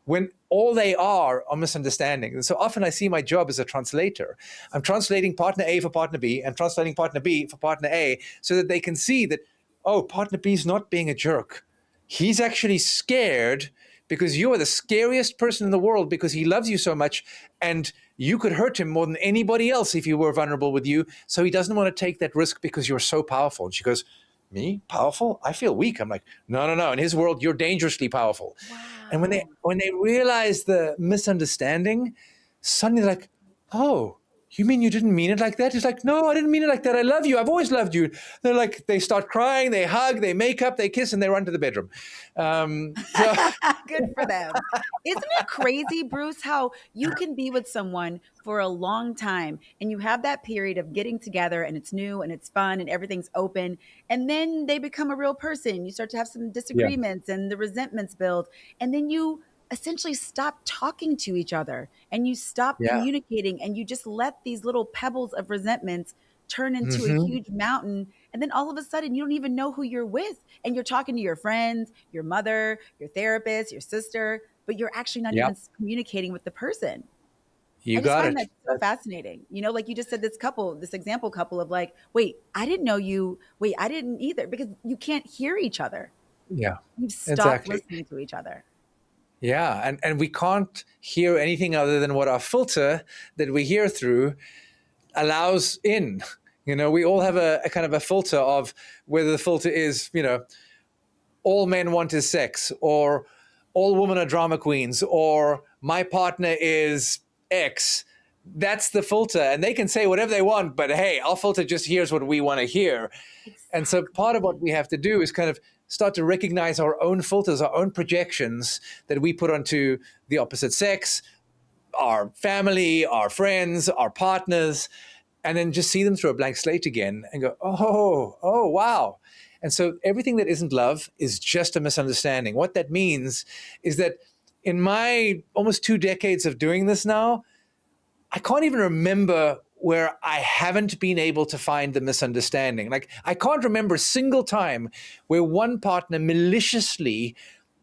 [SPEAKER 2] when all they are misunderstandings. And so often I see my job as a translator. I'm translating partner A for partner B and translating partner B for partner A so that they can see that, oh, partner B is not being a jerk. He's actually scared because you are the scariest person in the world because he loves you so much and you could hurt him more than anybody else if he were vulnerable with you. So he doesn't want to take that risk because you're so powerful. And she goes, me? Powerful? I feel weak. I'm like, no, no, no. In his world, you're dangerously powerful. And when they
[SPEAKER 1] wow.
[SPEAKER 2] when they realize the misunderstanding, suddenly they're like, oh, you mean you didn't mean it like that? He's like, no, I didn't mean it like that. I love you. I've always loved you. They're like, they start crying, they hug, they make up, they kiss, and they run to the bedroom. So
[SPEAKER 1] Good for them. Isn't it crazy, Bruce, how you can be with someone for a long time and you have that period of getting together and it's new and it's fun and everything's open. And then they become a real person. You start to have some
[SPEAKER 2] yeah,
[SPEAKER 1] disagreements and the resentments build. And then you essentially stop talking to each other and you stop
[SPEAKER 2] yeah,
[SPEAKER 1] communicating and you just let these little pebbles of resentments turn into a
[SPEAKER 2] hmm
[SPEAKER 1] huge mountain. And then all of a sudden, you don't even know who you're with. And you're talking to your friends, your mother, your therapist, your sister, but you're actually not
[SPEAKER 2] yeah.
[SPEAKER 1] even communicating with the person.
[SPEAKER 2] You
[SPEAKER 1] I just
[SPEAKER 2] got
[SPEAKER 1] find
[SPEAKER 2] it.
[SPEAKER 1] that so fascinating. Like you just said, this example couple of like, wait, I didn't know you. Wait, I didn't either, because you can't hear each other.
[SPEAKER 2] Yeah,
[SPEAKER 1] You've stopped
[SPEAKER 2] exactly.
[SPEAKER 1] listening to each other.
[SPEAKER 2] Yeah, and we can't hear anything other than what our filter that we hear through allows in. We all have a kind of a filter of whether the filter is, all men want is sex, or all women are drama queens, or my partner is X. That's the filter. And they can say whatever they want, but hey, our filter just hears what we want to hear. And so part of what
[SPEAKER 1] Exactly.
[SPEAKER 2] we have to do is kind of start to recognize our own filters, our own projections that we put onto the opposite sex, our family, our friends, our partners, and then just see them through a blank slate again and go, oh, wow. And so everything that isn't love is just a misunderstanding. What that means is that in my almost 2 decades of doing this now, I can't even remember where I haven't been able to find the misunderstanding. Like, I can't remember a single time where one partner maliciously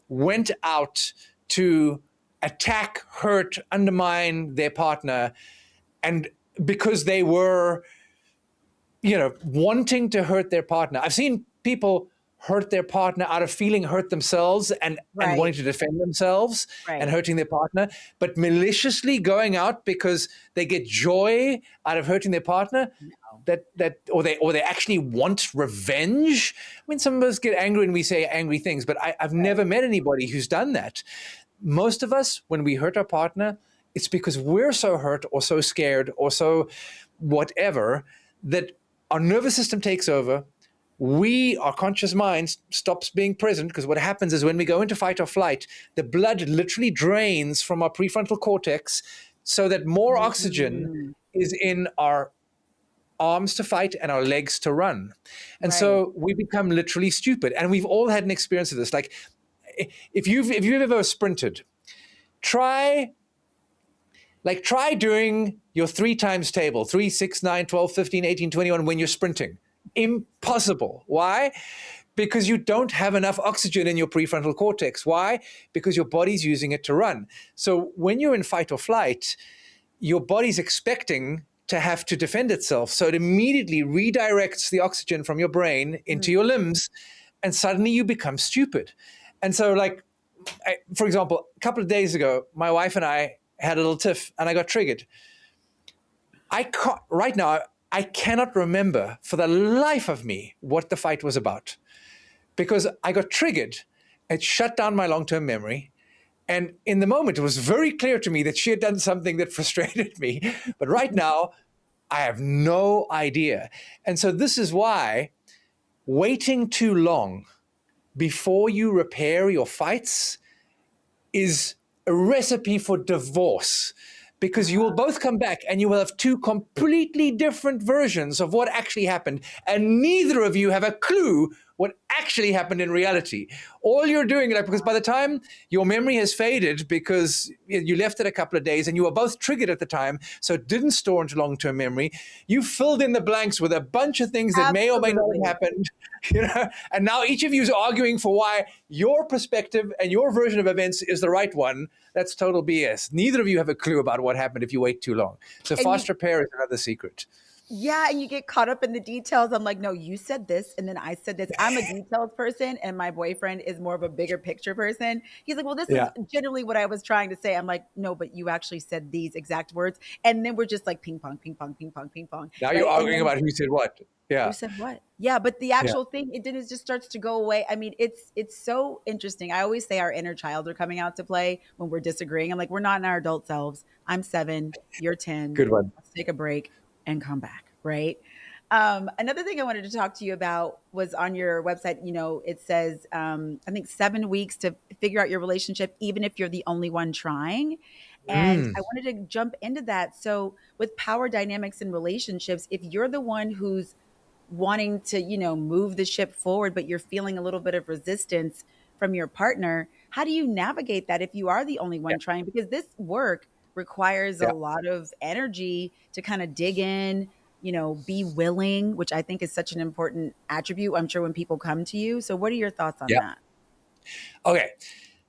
[SPEAKER 2] went out to attack, hurt, undermine their partner, and because they were, wanting to hurt their partner. I've seen people hurt their partner out of feeling hurt themselves and
[SPEAKER 1] Right.
[SPEAKER 2] wanting to defend themselves and
[SPEAKER 1] Right.
[SPEAKER 2] hurting their partner, but maliciously going out because they get joy out of hurting their partner.
[SPEAKER 1] No.
[SPEAKER 2] Or they actually want revenge. I mean, some of us get angry when we say angry things, but I've
[SPEAKER 1] Right.
[SPEAKER 2] never met anybody who's done that. Most of us, when we hurt our partner, it's because we're so hurt or so scared or so whatever that our nervous system takes over. Our conscious mind stops being present, because what happens is when we go into fight or flight, the blood literally drains from our prefrontal cortex so that more oxygen
[SPEAKER 1] Mm,
[SPEAKER 2] is in our arms to fight and our legs to run. And
[SPEAKER 1] right.
[SPEAKER 2] so we become literally stupid. And we've all had an experience of this. Like, if you've ever sprinted, try doing your 3 times table, 3, 6, 9, 12, 15, 18, 21, when you're sprinting. Impossible. Why? Because you don't have enough oxygen in your prefrontal cortex. Why? Because your body's using it to run. So when you're in fight or flight, your body's expecting to have to defend itself. So it immediately redirects the oxygen from your brain into your limbs, and suddenly you become stupid. And so, for example, a couple of days ago, my wife and I had a little tiff, and I got triggered. Right now, I cannot remember for the life of me what the fight was about, because I got triggered. It shut down my long-term memory. And in the moment, it was very clear to me that she had done something that frustrated me. But right now, I have no idea. And so this is why waiting too long before you repair your fights is a recipe for divorce, because you will both come back and you will have 2 completely different versions of what actually happened, and neither of you have a clue what actually happened in reality. All you're doing, because by the time your memory has faded, because you left it a couple of days and you were both triggered at the time, so it didn't store into long-term memory, you filled in the blanks with a bunch of things that may or may not
[SPEAKER 1] Absolutely.
[SPEAKER 2] have happened, and now each of you is arguing for why your perspective and your version of events is the right one. That's total BS. Neither of you have a clue about what happened if you wait too long. So
[SPEAKER 1] And
[SPEAKER 2] fast repair is another secret.
[SPEAKER 1] yeah, and you get caught up in the details. I'm like, no, you said this, and then I said this. I'm a details person, and my boyfriend is more of a bigger picture person. He's like, well, this is
[SPEAKER 2] Yeah.
[SPEAKER 1] generally what I was trying to say. I'm like, no, but you actually said these exact words. And then we're just like ping pong, ping pong, ping pong, ping pong,
[SPEAKER 2] Now you're
[SPEAKER 1] right? And
[SPEAKER 2] arguing
[SPEAKER 1] then
[SPEAKER 2] about who said what.
[SPEAKER 1] who
[SPEAKER 2] Yeah.
[SPEAKER 1] said what? Yeah, but the
[SPEAKER 2] Yeah.
[SPEAKER 1] actual thing, it then it just starts to go away. I mean, it's so interesting. I always say our inner child are coming out to play when we're disagreeing. I'm like, we're not in our adult selves. I'm 7, you're 10.
[SPEAKER 2] Good one.
[SPEAKER 1] Let's take a break and come back, right? Another thing I wanted to talk to you about was on your website. It says, I think 7 weeks to figure out your relationship, even if you're the only one trying. And I
[SPEAKER 2] Mm.
[SPEAKER 1] wanted to jump into that. So, with power dynamics in relationships, if you're the one who's wanting to, move the ship forward, but you're feeling a little bit of resistance from your partner, how do you navigate that if you are the only
[SPEAKER 2] Yeah.
[SPEAKER 1] one trying? Because this work requires a
[SPEAKER 2] Yeah.
[SPEAKER 1] lot of energy to kind of dig in, be willing, which I think is such an important attribute, I'm sure, when people come to you. So, what are your thoughts on
[SPEAKER 2] Yeah.
[SPEAKER 1] that?
[SPEAKER 2] Okay.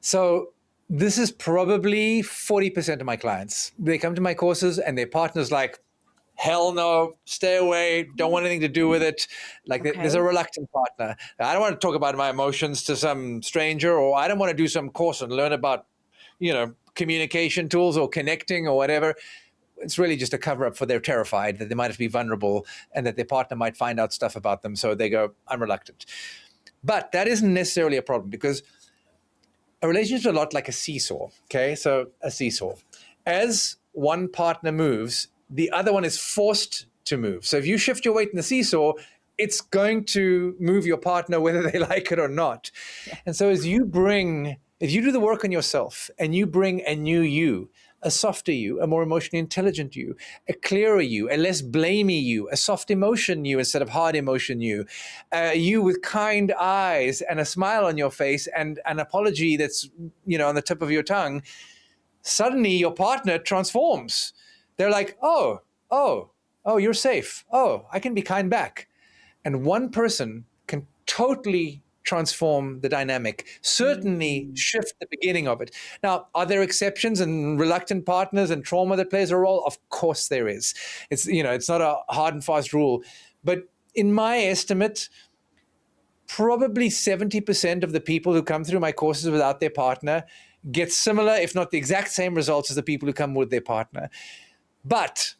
[SPEAKER 2] So this is probably 40% of my clients. They come to my courses and their partner's like, hell no, stay away, don't want anything to do with it. Like, there's a
[SPEAKER 1] Okay.
[SPEAKER 2] reluctant partner. I don't want to talk about my emotions to some stranger, or I don't want to do some course and learn about, communication tools or connecting or whatever. It's really just a cover up for they're terrified that they might be vulnerable and that their partner might find out stuff about them. So they go, I'm reluctant. But that isn't necessarily a problem, because a relationship is a lot like a seesaw. Okay, so a seesaw. As one partner moves, the other one is forced to move. So if you shift your weight in the seesaw, it's going to move your partner whether they like it or not.
[SPEAKER 1] Yeah.
[SPEAKER 2] And so if you do the work on yourself and you bring a new you, a softer you, a more emotionally intelligent you, a clearer you, a less blamey you, a soft emotion you instead of hard emotion you with kind eyes and a smile on your face and an apology that's on the tip of your tongue, suddenly your partner transforms. They're like, oh, you're safe. Oh, I can be kind back. And one person can totally transform the dynamic, certainly shift the beginning of it. Now, are there exceptions and reluctant partners and trauma that plays a role? Of course there is. It's not a hard and fast rule. But in my estimate, probably 70% of the people who come through my courses without their partner get similar, if not the exact same results as the people who come with their partner. But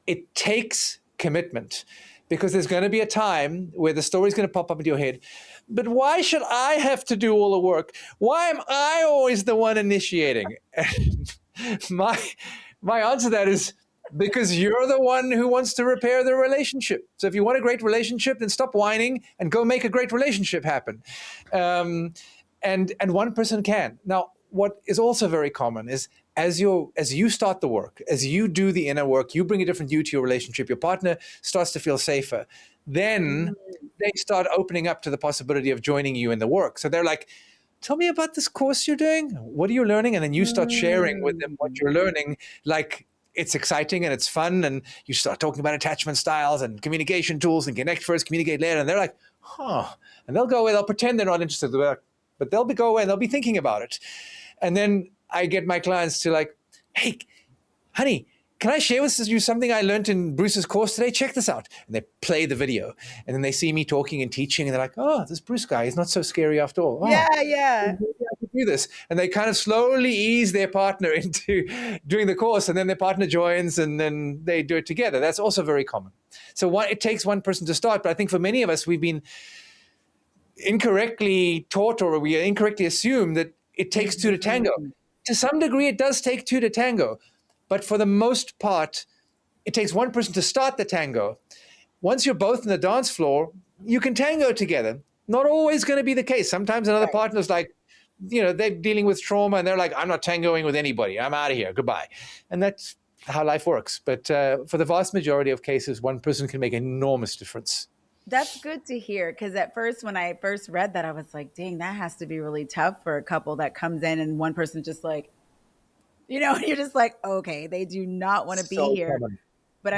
[SPEAKER 2] it takes commitment, because there's going to be a time where the story's going to pop up into your head. But why should I have to do all the work? Why am I always the one initiating? And my answer to that is, because you're the one who wants to repair the relationship. So if you want a great relationship, then stop whining and go make a great relationship happen. And one person can. Now, what is also very common is, as you start the work, as you do the inner work, you bring a different you to your relationship, your partner starts to feel safer. Then they start opening up to the possibility of joining you in the work. So they're like, tell me about this course you're doing. What are you learning? And then you start sharing with them what you're learning. Like, it's exciting and it's fun. And you start talking about attachment styles and communication tools and connect first, communicate later. And they're like, huh. And they'll go away. They'll pretend they're not interested. But they'll go away and they'll be thinking about it. And then I get my clients to like, hey, honey, can I share with you something I learned in Bruce's course today? Check this out. And they play the video. And then they see me talking and teaching. And they're like, oh, this Bruce guy is not so scary after all. Oh,
[SPEAKER 1] yeah.
[SPEAKER 2] I can do this. And they kind of slowly ease their partner into doing the course. And then their partner joins and then they do it together. That's also very common. So it takes one person to start. But I think for many of us, we've been incorrectly taught, or we incorrectly assume that it takes two to tango. To some degree, it does take two to tango. But for the most part, it takes one person to start the tango. Once you're both on the dance floor, you can tango together. Not always going to be the case. Sometimes another partner's like, they're dealing with trauma and they're like, I'm not tangoing with anybody. I'm out of here. Goodbye. And that's how life works. But for the vast majority of cases, one person can make an enormous difference.
[SPEAKER 1] That's good to hear, because at first, when I first read that, I was like, dang, that has to be really tough for a couple that comes in and one person just like, you're just like, okay, they do not want to be here.
[SPEAKER 2] Common.
[SPEAKER 1] But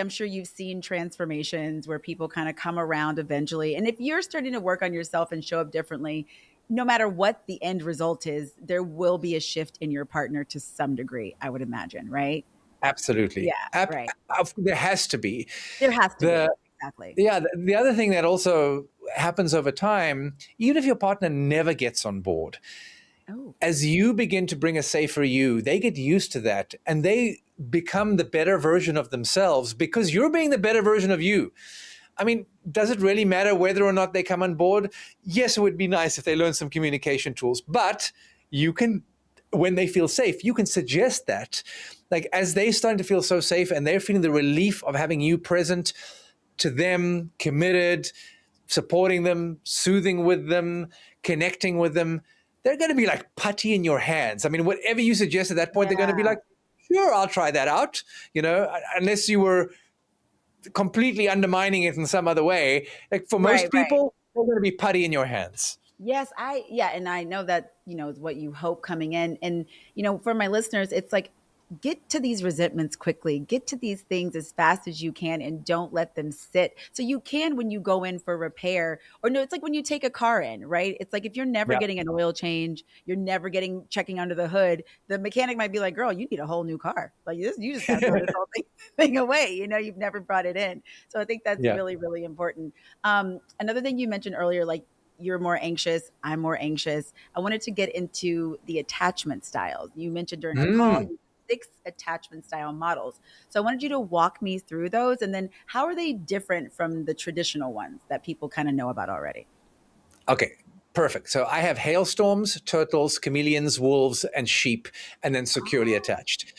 [SPEAKER 1] I'm sure you've seen transformations where people kind of come around eventually. And if you're starting to work on yourself and show up differently, no matter what the end result is, there will be a shift in your partner to some degree, I would imagine, right?
[SPEAKER 2] Absolutely.
[SPEAKER 1] Yeah, right.
[SPEAKER 2] There has to be.
[SPEAKER 1] There has to be. Exactly.
[SPEAKER 2] Yeah. The other thing that also happens over time, even if your partner never gets on board, as you begin to bring a safer you, they get used to that and they become the better version of themselves because you're being the better version of you. I mean, does it really matter whether or not they come on board? Yes, it would be nice if they learn some communication tools, but you can, when they feel safe, you can suggest that. Like, as they're starting to feel so safe and they're feeling the relief of having you present to them, committed, supporting them, soothing with them, connecting with them, they're going to be like putty in your hands. I mean, whatever you suggest at that point, they're going to be like, sure, I'll try that out. Unless you were completely undermining it in some other way. Like, for most people, they're going to be putty in your hands.
[SPEAKER 1] Yes, and I know that, is what you hope coming in. And, for my listeners, it's like, get to these resentments quickly, get to these things as fast as you can, and don't let them sit. So you can, when you go in for repair, or no, it's like when you take a car in, right? It's like, if you're never getting an oil change, you're never checking under the hood, the mechanic might be like, girl, you need a whole new car. Like, you just got to throw this whole thing away. You've never brought it in. So I think that's really, really important. Another thing you mentioned earlier, like, you're more anxious, I'm more anxious. I wanted to get into the attachment styles. You mentioned during our call, 6 attachment style models. So I wanted you to walk me through those. And then how are they different from the traditional ones that people kind of know about already?
[SPEAKER 2] Okay, perfect. So I have hailstorms, turtles, chameleons, wolves, and sheep, and then securely attached.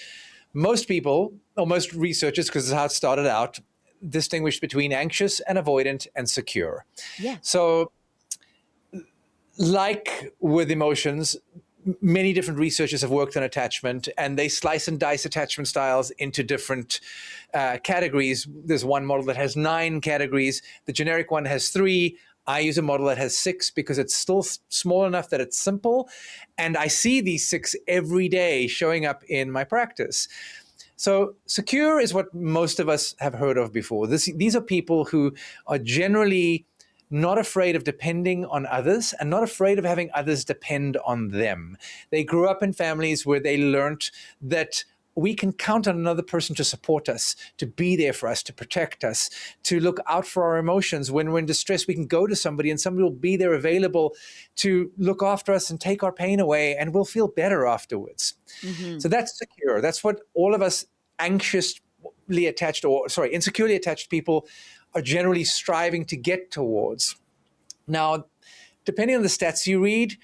[SPEAKER 2] Most people, or most researchers, because this is how it started out, distinguish between anxious and avoidant and secure.
[SPEAKER 1] Yeah.
[SPEAKER 2] So, like with emotions, many different researchers have worked on attachment, and they slice and dice attachment styles into different categories. There's one model that has 9 categories. The generic one has 3. I use a model that has 6 because it's still small enough that it's simple. And I see these 6 every day showing up in my practice. So secure is what most of us have heard of before. These are people who are generally not afraid of depending on others and not afraid of having others depend on them. They grew up in families where they learned that we can count on another person to support us, to be there for us, to protect us, to look out for our emotions. When we're in distress, we can go to somebody and somebody will be there available to look after us and take our pain away, and we'll feel better afterwards.
[SPEAKER 1] Mm-hmm.
[SPEAKER 2] So that's secure. That's what all of us insecurely attached people are generally striving to get towards. Now, depending on the stats you read,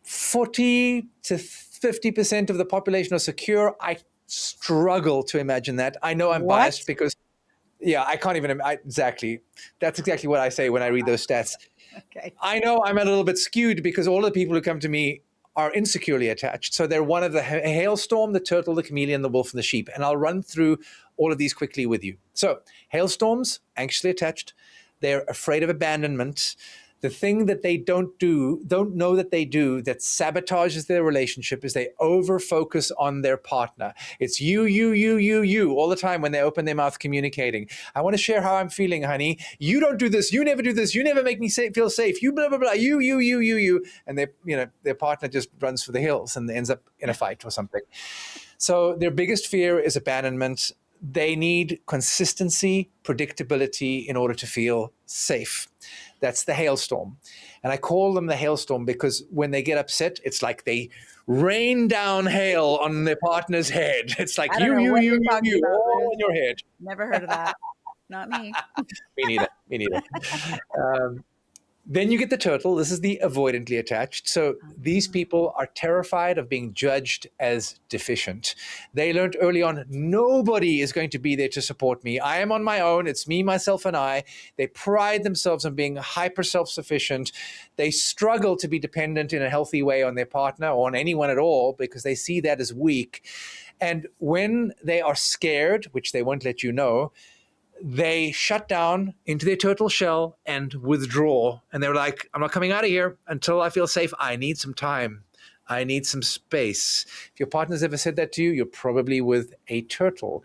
[SPEAKER 2] 40 to 50% of the population are secure. I struggle to imagine that. I know I'm biased because, I can't even, exactly. That's exactly what I say when I read those stats.
[SPEAKER 1] Okay.
[SPEAKER 2] I know I'm a little bit skewed because all the people who come to me are insecurely attached. So they're one of the hailstorm, the turtle, the chameleon, the wolf, and the sheep. And I'll run through all of these quickly with you. So hailstorms, anxiously attached. They're afraid of abandonment. The thing that they don't know that they do, that sabotages their relationship is they over-focus on their partner. It's you all the time when they open their mouth communicating. I want to share how I'm feeling, honey. You don't do this. You never do this. You never make me feel safe. You blah, blah, blah. You. And their partner just runs for the hills and ends up in a fight or something. So their biggest fear is abandonment. They need consistency, predictability in order to feel safe. That's the hailstorm. And I call them the hailstorm because when they get upset, it's like they rain down hail on their partner's head. It's like you, all on your head.
[SPEAKER 1] Never heard of that. Not me.
[SPEAKER 2] Me neither. Then you get the turtle. This is the avoidantly attached. So these people are terrified of being judged as deficient. They learned early on, nobody is going to be there to support me. I am on my own. It's me, myself, and I. They pride themselves on being hyper self-sufficient. They struggle to be dependent in a healthy way on their partner or on anyone at all because they see that as weak. And when they are scared, which they won't let you know, they shut down into their turtle shell and withdraw. And they're like, I'm not coming out of here until I feel safe. I need some time. I need some space. If your partner's ever said that to you, you're probably with a turtle.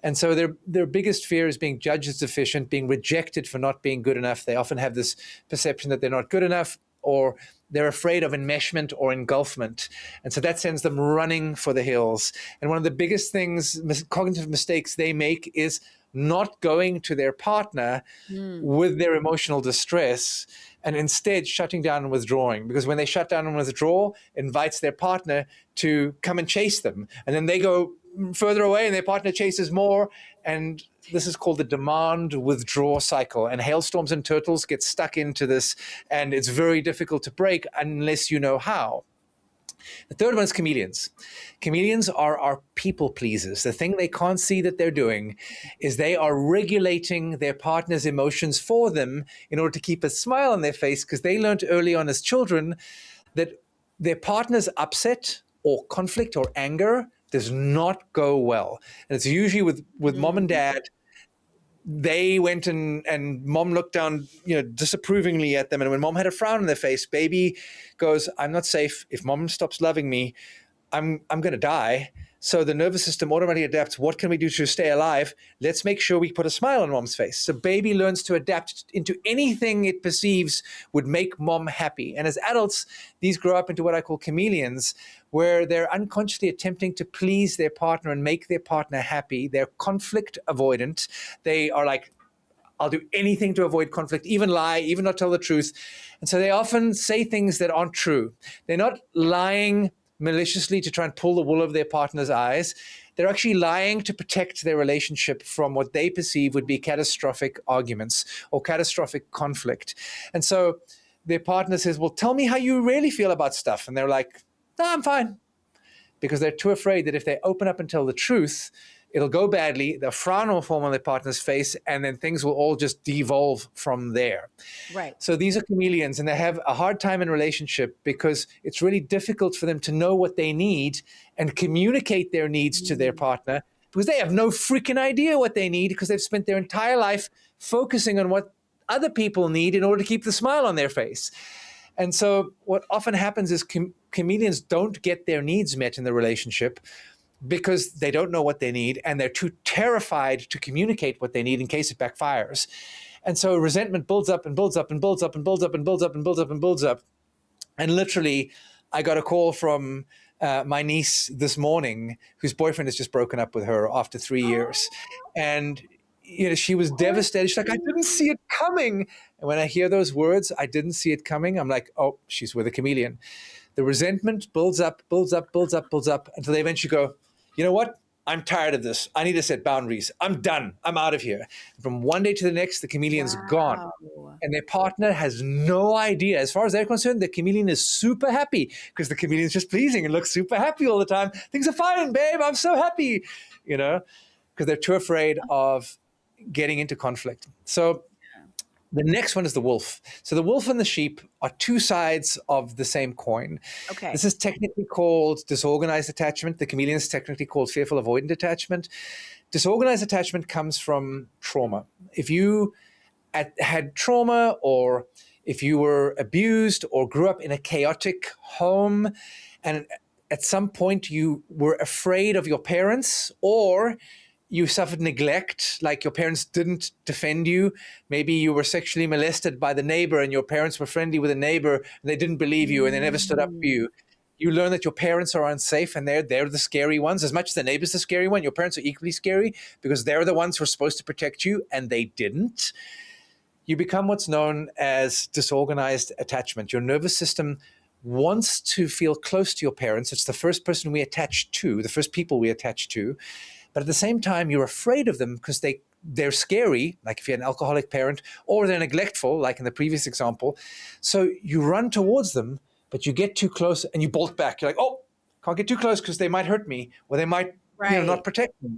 [SPEAKER 2] And so their biggest fear is being judged as deficient, being rejected for not being good enough. They often have this perception that they're not good enough, or they're afraid of enmeshment or engulfment. And so that sends them running for the hills. And one of the biggest things, cognitive mistakes they make is not going to their partner with their emotional distress and instead shutting down and withdrawing. Because when they shut down and withdraw, it invites their partner to come and chase them. And then they go further away and their partner chases more. And this is called the demand withdraw cycle. And hailstorms and turtles get stuck into this. And it's very difficult to break unless you know how. The third one is chameleons. Chameleons are our people pleasers. The thing they can't see that they're doing is they are regulating their partner's emotions for them in order to keep a smile on their face, because they learned early on as children that their partner's upset or conflict or anger does not go well. And it's usually with mom and dad. They went and mom looked down, disapprovingly at them. And when mom had a frown on their face, baby goes, I'm not safe. If mom stops loving me, I'm going to die. So the nervous system automatically adapts. What can we do to stay alive? Let's make sure we put a smile on mom's face. So baby learns to adapt into anything it perceives would make mom happy. And as adults, these grow up into what I call chameleons, where they're unconsciously attempting to please their partner and make their partner happy. They're conflict avoidant. They are like, I'll do anything to avoid conflict, even lie, even not tell the truth. And so they often say things that aren't true. They're not lying maliciously to try and pull the wool over their partner's eyes. They're actually lying to protect their relationship from what they perceive would be catastrophic arguments or catastrophic conflict. And so their partner says, well, tell me how you really feel about stuff. And they're like, no, I'm fine. Because they're too afraid that if they open up and tell the truth, it'll go badly, the frown will form on their partner's face, and then things will all just devolve from there.
[SPEAKER 1] Right.
[SPEAKER 2] So these are chameleons, and they have a hard time in relationship because it's really difficult for them to know what they need and communicate their needs to their partner, because they have no freaking idea what they need, because they've spent their entire life focusing on what other people need in order to keep the smile on their face. And so what often happens is chameleons don't get their needs met in the relationship because they don't know what they need, and they're too terrified to communicate what they need in case it backfires. And so resentment builds up and builds up and builds up and builds up and builds up and builds up and builds up. And literally, I got a call from my niece this morning, whose boyfriend has just broken up with her after 3 years. And, she was devastated. She's like, I didn't see it coming. And when I hear those words, I didn't see it coming, I'm like, oh, she's with a chameleon. The resentment builds up, builds up, builds up, builds up until they eventually go, you know what? I'm tired of this. I need to set boundaries. I'm done. I'm out of here. From one day to the next, the chameleon's gone.
[SPEAKER 1] Wow.
[SPEAKER 2] And their partner has no idea. As far as they're concerned, the chameleon is super happy because the chameleon's just pleasing and looks super happy all the time. Things are fine, babe. I'm so happy, because they're too afraid of getting into conflict. So the next one is the wolf. So the wolf and the sheep are two sides of the same coin.
[SPEAKER 1] Okay.
[SPEAKER 2] This is technically called disorganized attachment. The chameleon is technically called fearful avoidant attachment. Disorganized attachment comes from trauma. If you had trauma, or if you were abused or grew up in a chaotic home, and at some point you were afraid of your parents, or you suffered neglect, like your parents didn't defend you. Maybe you were sexually molested by the neighbor and your parents were friendly with the neighbor and they didn't believe you and they never stood up for you. You learn that your parents are unsafe and they're the scary ones. As much as the neighbor's the scary one, your parents are equally scary because they're the ones who are supposed to protect you and they didn't. You become what's known as disorganized attachment. Your nervous system wants to feel close to your parents. It's the first person we attach to, the first people we attach to. But at the same time, you're afraid of them because they're scary, like if you had an alcoholic parent, or they're neglectful, like in the previous example. So you run towards them, but you get too close and you bolt back. You're like, oh, can't get too close because they might hurt me or they might not protect me.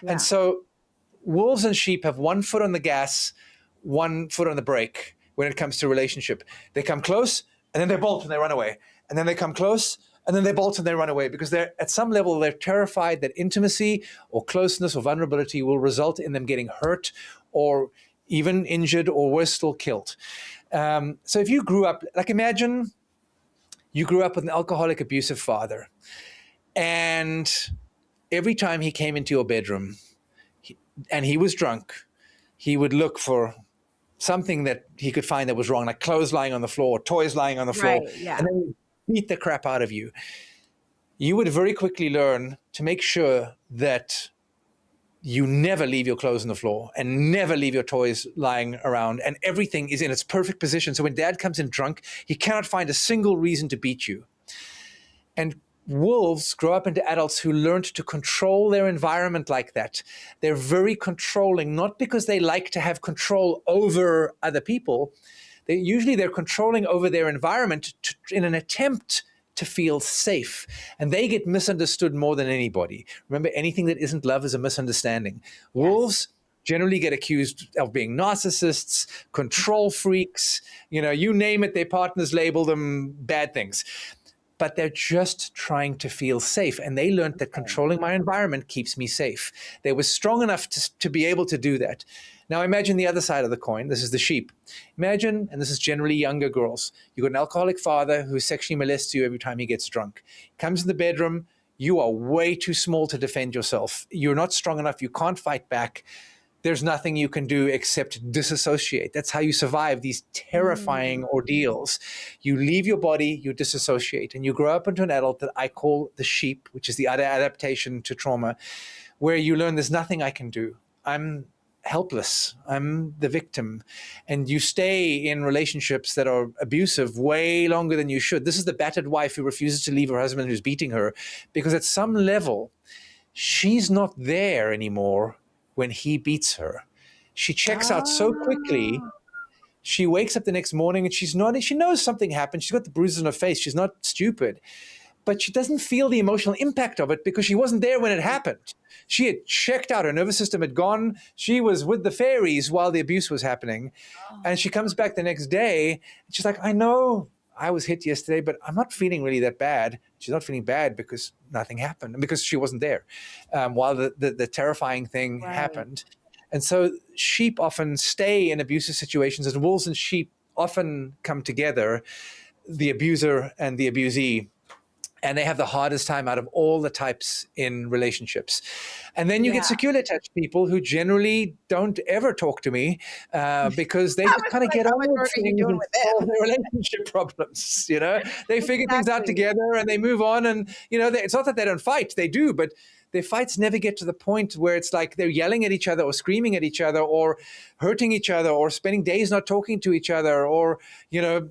[SPEAKER 2] Yeah. And so wolves and sheep have one foot on the gas, one foot on the brake when it comes to relationship. They come close and then they bolt and they run away. And then they come close and then they bolt and they run away because they're at some level, they're terrified that intimacy or closeness or vulnerability will result in them getting hurt or even injured or worse still killed. So if you grew up, like imagine you grew up with an alcoholic, abusive father, and every time he came into your bedroom and he was drunk, he would look for something that he could find that was wrong, like clothes lying on the floor, toys lying on the floor, and then beat the crap out of you. You would very quickly learn to make sure that you never leave your clothes on the floor and never leave your toys lying around, and everything is in its perfect position. So when dad comes in drunk, he cannot find a single reason to beat you. And wolves grow up into adults who learned to control their environment like that. They're very controlling, not because they like to have control over other people. They're controlling over their environment in an attempt to feel safe. And they get misunderstood more than anybody. Remember, anything that isn't love is a misunderstanding. Yes. Wolves generally get accused of being narcissists, control freaks, you name it, their partners label them bad things. But they're just trying to feel safe. And they learned that controlling my environment keeps me safe. They were strong enough to be able to do that. Now imagine the other side of the coin. This is the sheep. Imagine, and this is generally younger girls, you've got an alcoholic father who sexually molests you every time he gets drunk. Comes in the bedroom, you are way too small to defend yourself. You're not strong enough, you can't fight back. There's nothing you can do except disassociate. That's how you survive these terrifying ordeals. You leave your body, you disassociate, and you grow up into an adult that I call the sheep, which is the other adaptation to trauma, where you learn there's nothing I can do. I'm helpless. I'm the victim. And you stay in relationships that are abusive way longer than you should. This is the battered wife who refuses to leave her husband who's beating her, because at some level, she's not there anymore when he beats her. She checks out so quickly. She wakes up the next morning and she knows something happened. She's got the bruises on her face. She's not stupid, but she doesn't feel the emotional impact of it because she wasn't there when it happened. She had checked out. Her nervous system had gone. She was with the fairies while the abuse was happening. And she comes back the next day and she's like, I know I was hit yesterday, but I'm not feeling really that bad. She's not feeling bad because nothing happened and because she wasn't there while the terrifying thing happened. And so sheep often stay in abusive situations, and wolves and sheep often come together, the abuser and the abusee. And they have the hardest time out of all the types in relationships. And then you get
[SPEAKER 1] Yeah.
[SPEAKER 2] securely attached people who generally don't ever talk to me because they just kind of get
[SPEAKER 1] How
[SPEAKER 2] on
[SPEAKER 1] much
[SPEAKER 2] with
[SPEAKER 1] work are you
[SPEAKER 2] things
[SPEAKER 1] doing
[SPEAKER 2] and
[SPEAKER 1] with
[SPEAKER 2] solve
[SPEAKER 1] them?
[SPEAKER 2] their relationship problems. They figure things out
[SPEAKER 1] Exactly.
[SPEAKER 2] together and they move on. And, it's not that they don't fight, they do, but their fights never get to the point where it's like they're yelling at each other or screaming at each other or hurting each other or spending days not talking to each other or,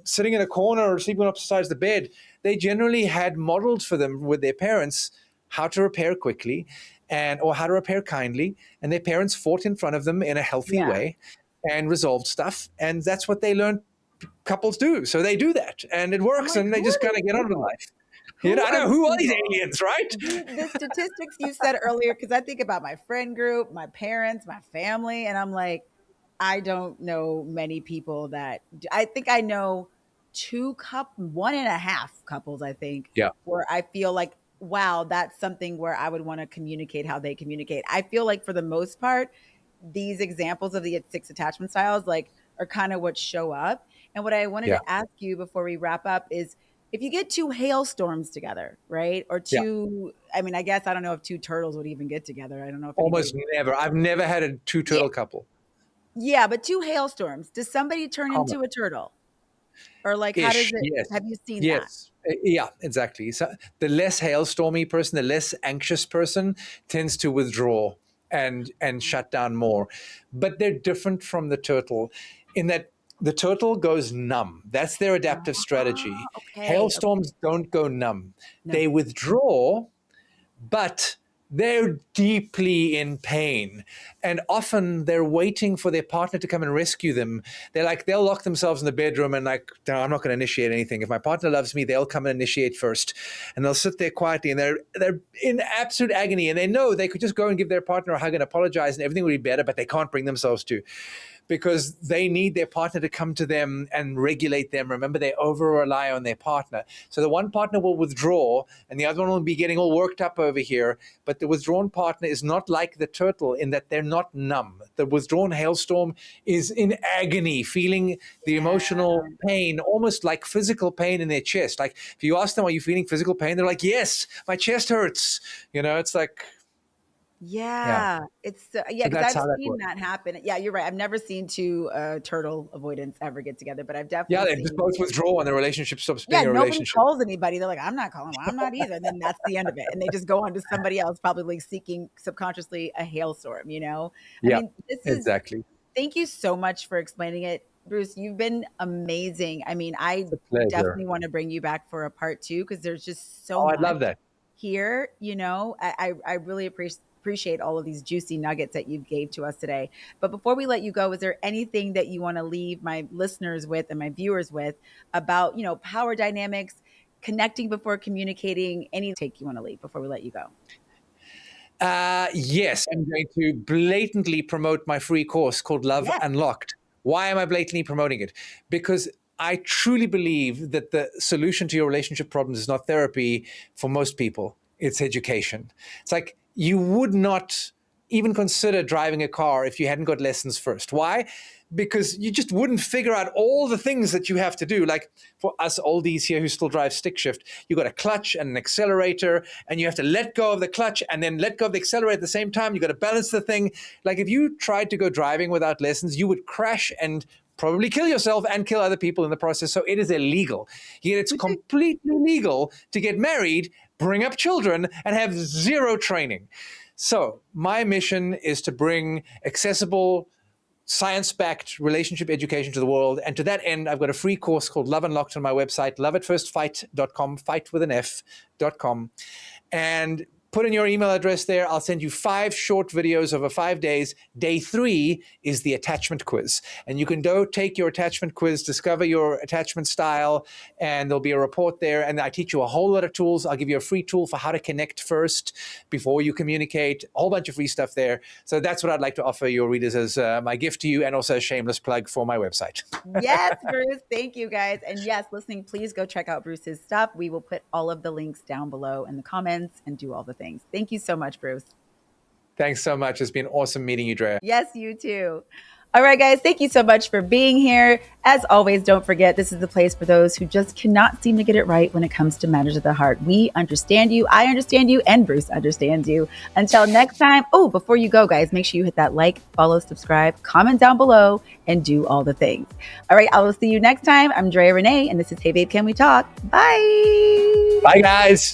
[SPEAKER 2] sitting in a corner or sleeping opposite sides of the bed. They generally had modeled for them with their parents how to repair quickly or how to repair kindly. And their parents fought in front of them in a healthy
[SPEAKER 1] Yeah.
[SPEAKER 2] way and resolved stuff. And that's what they learned couples do. So they do that and it
[SPEAKER 1] I'm
[SPEAKER 2] works
[SPEAKER 1] like,
[SPEAKER 2] and they
[SPEAKER 1] who are
[SPEAKER 2] just kind
[SPEAKER 1] these
[SPEAKER 2] of get on with
[SPEAKER 1] people?
[SPEAKER 2] life.
[SPEAKER 1] Who
[SPEAKER 2] I
[SPEAKER 1] are
[SPEAKER 2] know,
[SPEAKER 1] these
[SPEAKER 2] who are these
[SPEAKER 1] people?
[SPEAKER 2] aliens, right?
[SPEAKER 1] The statistics you said earlier, because I think about my friend group, my parents, my family, and I'm like, I don't know many people I think I know one and a half couples, I think,
[SPEAKER 2] Yeah,
[SPEAKER 1] where I feel like, wow, that's something where I would want to communicate how they communicate. I feel like for the most part, these examples of the six attachment styles like are kind of what show up. And what I wanted
[SPEAKER 2] yeah,
[SPEAKER 1] to ask you before we wrap up is if you get two hailstorms together, right? Or
[SPEAKER 2] yeah.
[SPEAKER 1] I mean, I guess I don't know if two turtles would even get together. I don't know if anybody
[SPEAKER 2] Almost
[SPEAKER 1] would.
[SPEAKER 2] never. I've never had a two
[SPEAKER 1] Yeah.
[SPEAKER 2] turtle couple.
[SPEAKER 1] Yeah, but two hailstorms. Does somebody turn
[SPEAKER 2] Common
[SPEAKER 1] into a turtle? Or like how does
[SPEAKER 2] ish.
[SPEAKER 1] it
[SPEAKER 2] Yes.
[SPEAKER 1] have you seen that?
[SPEAKER 2] Yes. Yeah, exactly. So the less hailstormy person, the less anxious person tends to withdraw and shut down more. But they're different from the turtle in that the turtle goes numb. That's their adaptive strategy.
[SPEAKER 1] Okay. Okay.
[SPEAKER 2] Hailstorms don't go numb.
[SPEAKER 1] No.
[SPEAKER 2] They withdraw, but they're deeply in pain. And often they're waiting for their partner to come and rescue them. They'll lock themselves in the bedroom and like, no, I'm not going to initiate anything. If my partner loves me, they'll come and initiate first. And they'll sit there quietly and they're in absolute agony. And they know they could just go and give their partner a hug and apologize and everything would be better, but they can't bring themselves to because they need their partner to come to them and regulate them. Remember, they over rely on their partner. So the one partner will withdraw and the other one will be getting all worked up over here. But the withdrawn partner is not like the turtle in that they're not numb. The withdrawn hailstorm is in agony, feeling the
[SPEAKER 1] Yeah.
[SPEAKER 2] emotional pain, almost like physical pain in their chest. Like if you ask them, are you feeling physical pain? They're like, yes, my chest hurts. It's like, yeah.
[SPEAKER 1] Yeah. It's yeah,
[SPEAKER 2] So
[SPEAKER 1] because
[SPEAKER 2] that's
[SPEAKER 1] I've
[SPEAKER 2] how that
[SPEAKER 1] seen
[SPEAKER 2] works.
[SPEAKER 1] that happen. Yeah, you're right. I've never seen two turtle avoidance ever get together, but I've
[SPEAKER 2] Yeah,
[SPEAKER 1] definitely
[SPEAKER 2] they just
[SPEAKER 1] seen.
[SPEAKER 2] both withdraw and the relationship stops
[SPEAKER 1] Yeah,
[SPEAKER 2] being a
[SPEAKER 1] nobody
[SPEAKER 2] relationship.
[SPEAKER 1] calls anybody. They're like, "I'm not calling. Well, I'm not either." And then that's the end of it. And they just go on to somebody else, probably seeking subconsciously a hailstorm, you know? I
[SPEAKER 2] Yeah,
[SPEAKER 1] mean, this is
[SPEAKER 2] exactly.
[SPEAKER 1] thank you so much for explaining it. Bruce, you've been amazing. I mean, I
[SPEAKER 2] It's a pleasure.
[SPEAKER 1] definitely want to bring you back for a part two because there's just so
[SPEAKER 2] Oh, I'd
[SPEAKER 1] much
[SPEAKER 2] love that.
[SPEAKER 1] here, you know. I really appreciate all of these juicy nuggets that you gave to us today. But before we let you go, is there anything that you want to leave my listeners with and my viewers with about, power dynamics, connecting before communicating, any take you want to leave before we let you go?
[SPEAKER 2] Yes, I'm going to blatantly promote my free course called Love
[SPEAKER 1] Yes.
[SPEAKER 2] Unlocked. Why am I blatantly promoting it? Because I truly believe that the solution to your relationship problems is not therapy for most people, it's education. It's like you would not even consider driving a car if you hadn't got lessons first. Why? Because you just wouldn't figure out all the things that you have to do. Like for us oldies here who still drive stick shift, you got a clutch and an accelerator, and you have to let go of the clutch and then let go of the accelerator at the same time. You got to balance the thing. Like if you tried to go driving without lessons, you would crash and probably kill yourself and kill other people in the process. So it is illegal. Yet it's completely legal to get married, bring up children, and have zero training. So my mission is to bring accessible, science-backed relationship education to the world. And to that end, I've got a free course called Love Unlocked on my website, loveatfirstfight.com, fight with an F.com. And put in your email address there. I'll send you 5 short videos over 5 days. Day 3 is the attachment quiz. And you can go take your attachment quiz, discover your attachment style, and there'll be a report there. And I teach you a whole lot of tools. I'll give you a free tool for how to connect first before you communicate, a whole bunch of free stuff there. So that's what I'd like to offer your readers as my gift to you and also a shameless plug for my website.
[SPEAKER 1] Yes, Bruce. Thank you guys. And yes, listening, please go check out Bruce's stuff. We will put all of the links down below in the comments and do all the things. Thank you so much, Bruce.
[SPEAKER 2] Thanks so much. It's been awesome meeting you, Drea.
[SPEAKER 1] Yes, you too. All right, guys, thank you so much for being here. As always, don't forget, this is the place for those who just cannot seem to get it right when it comes to matters of the heart. We understand you, I understand you, and Bruce understands you. Until next time, oh, before you go, guys, make sure you hit that like, follow, subscribe, comment down below, and do all the things. All right, I will see you next time. I'm Drea Renee, and this is Hey Babe, Can We Talk? Bye.
[SPEAKER 2] Bye, guys.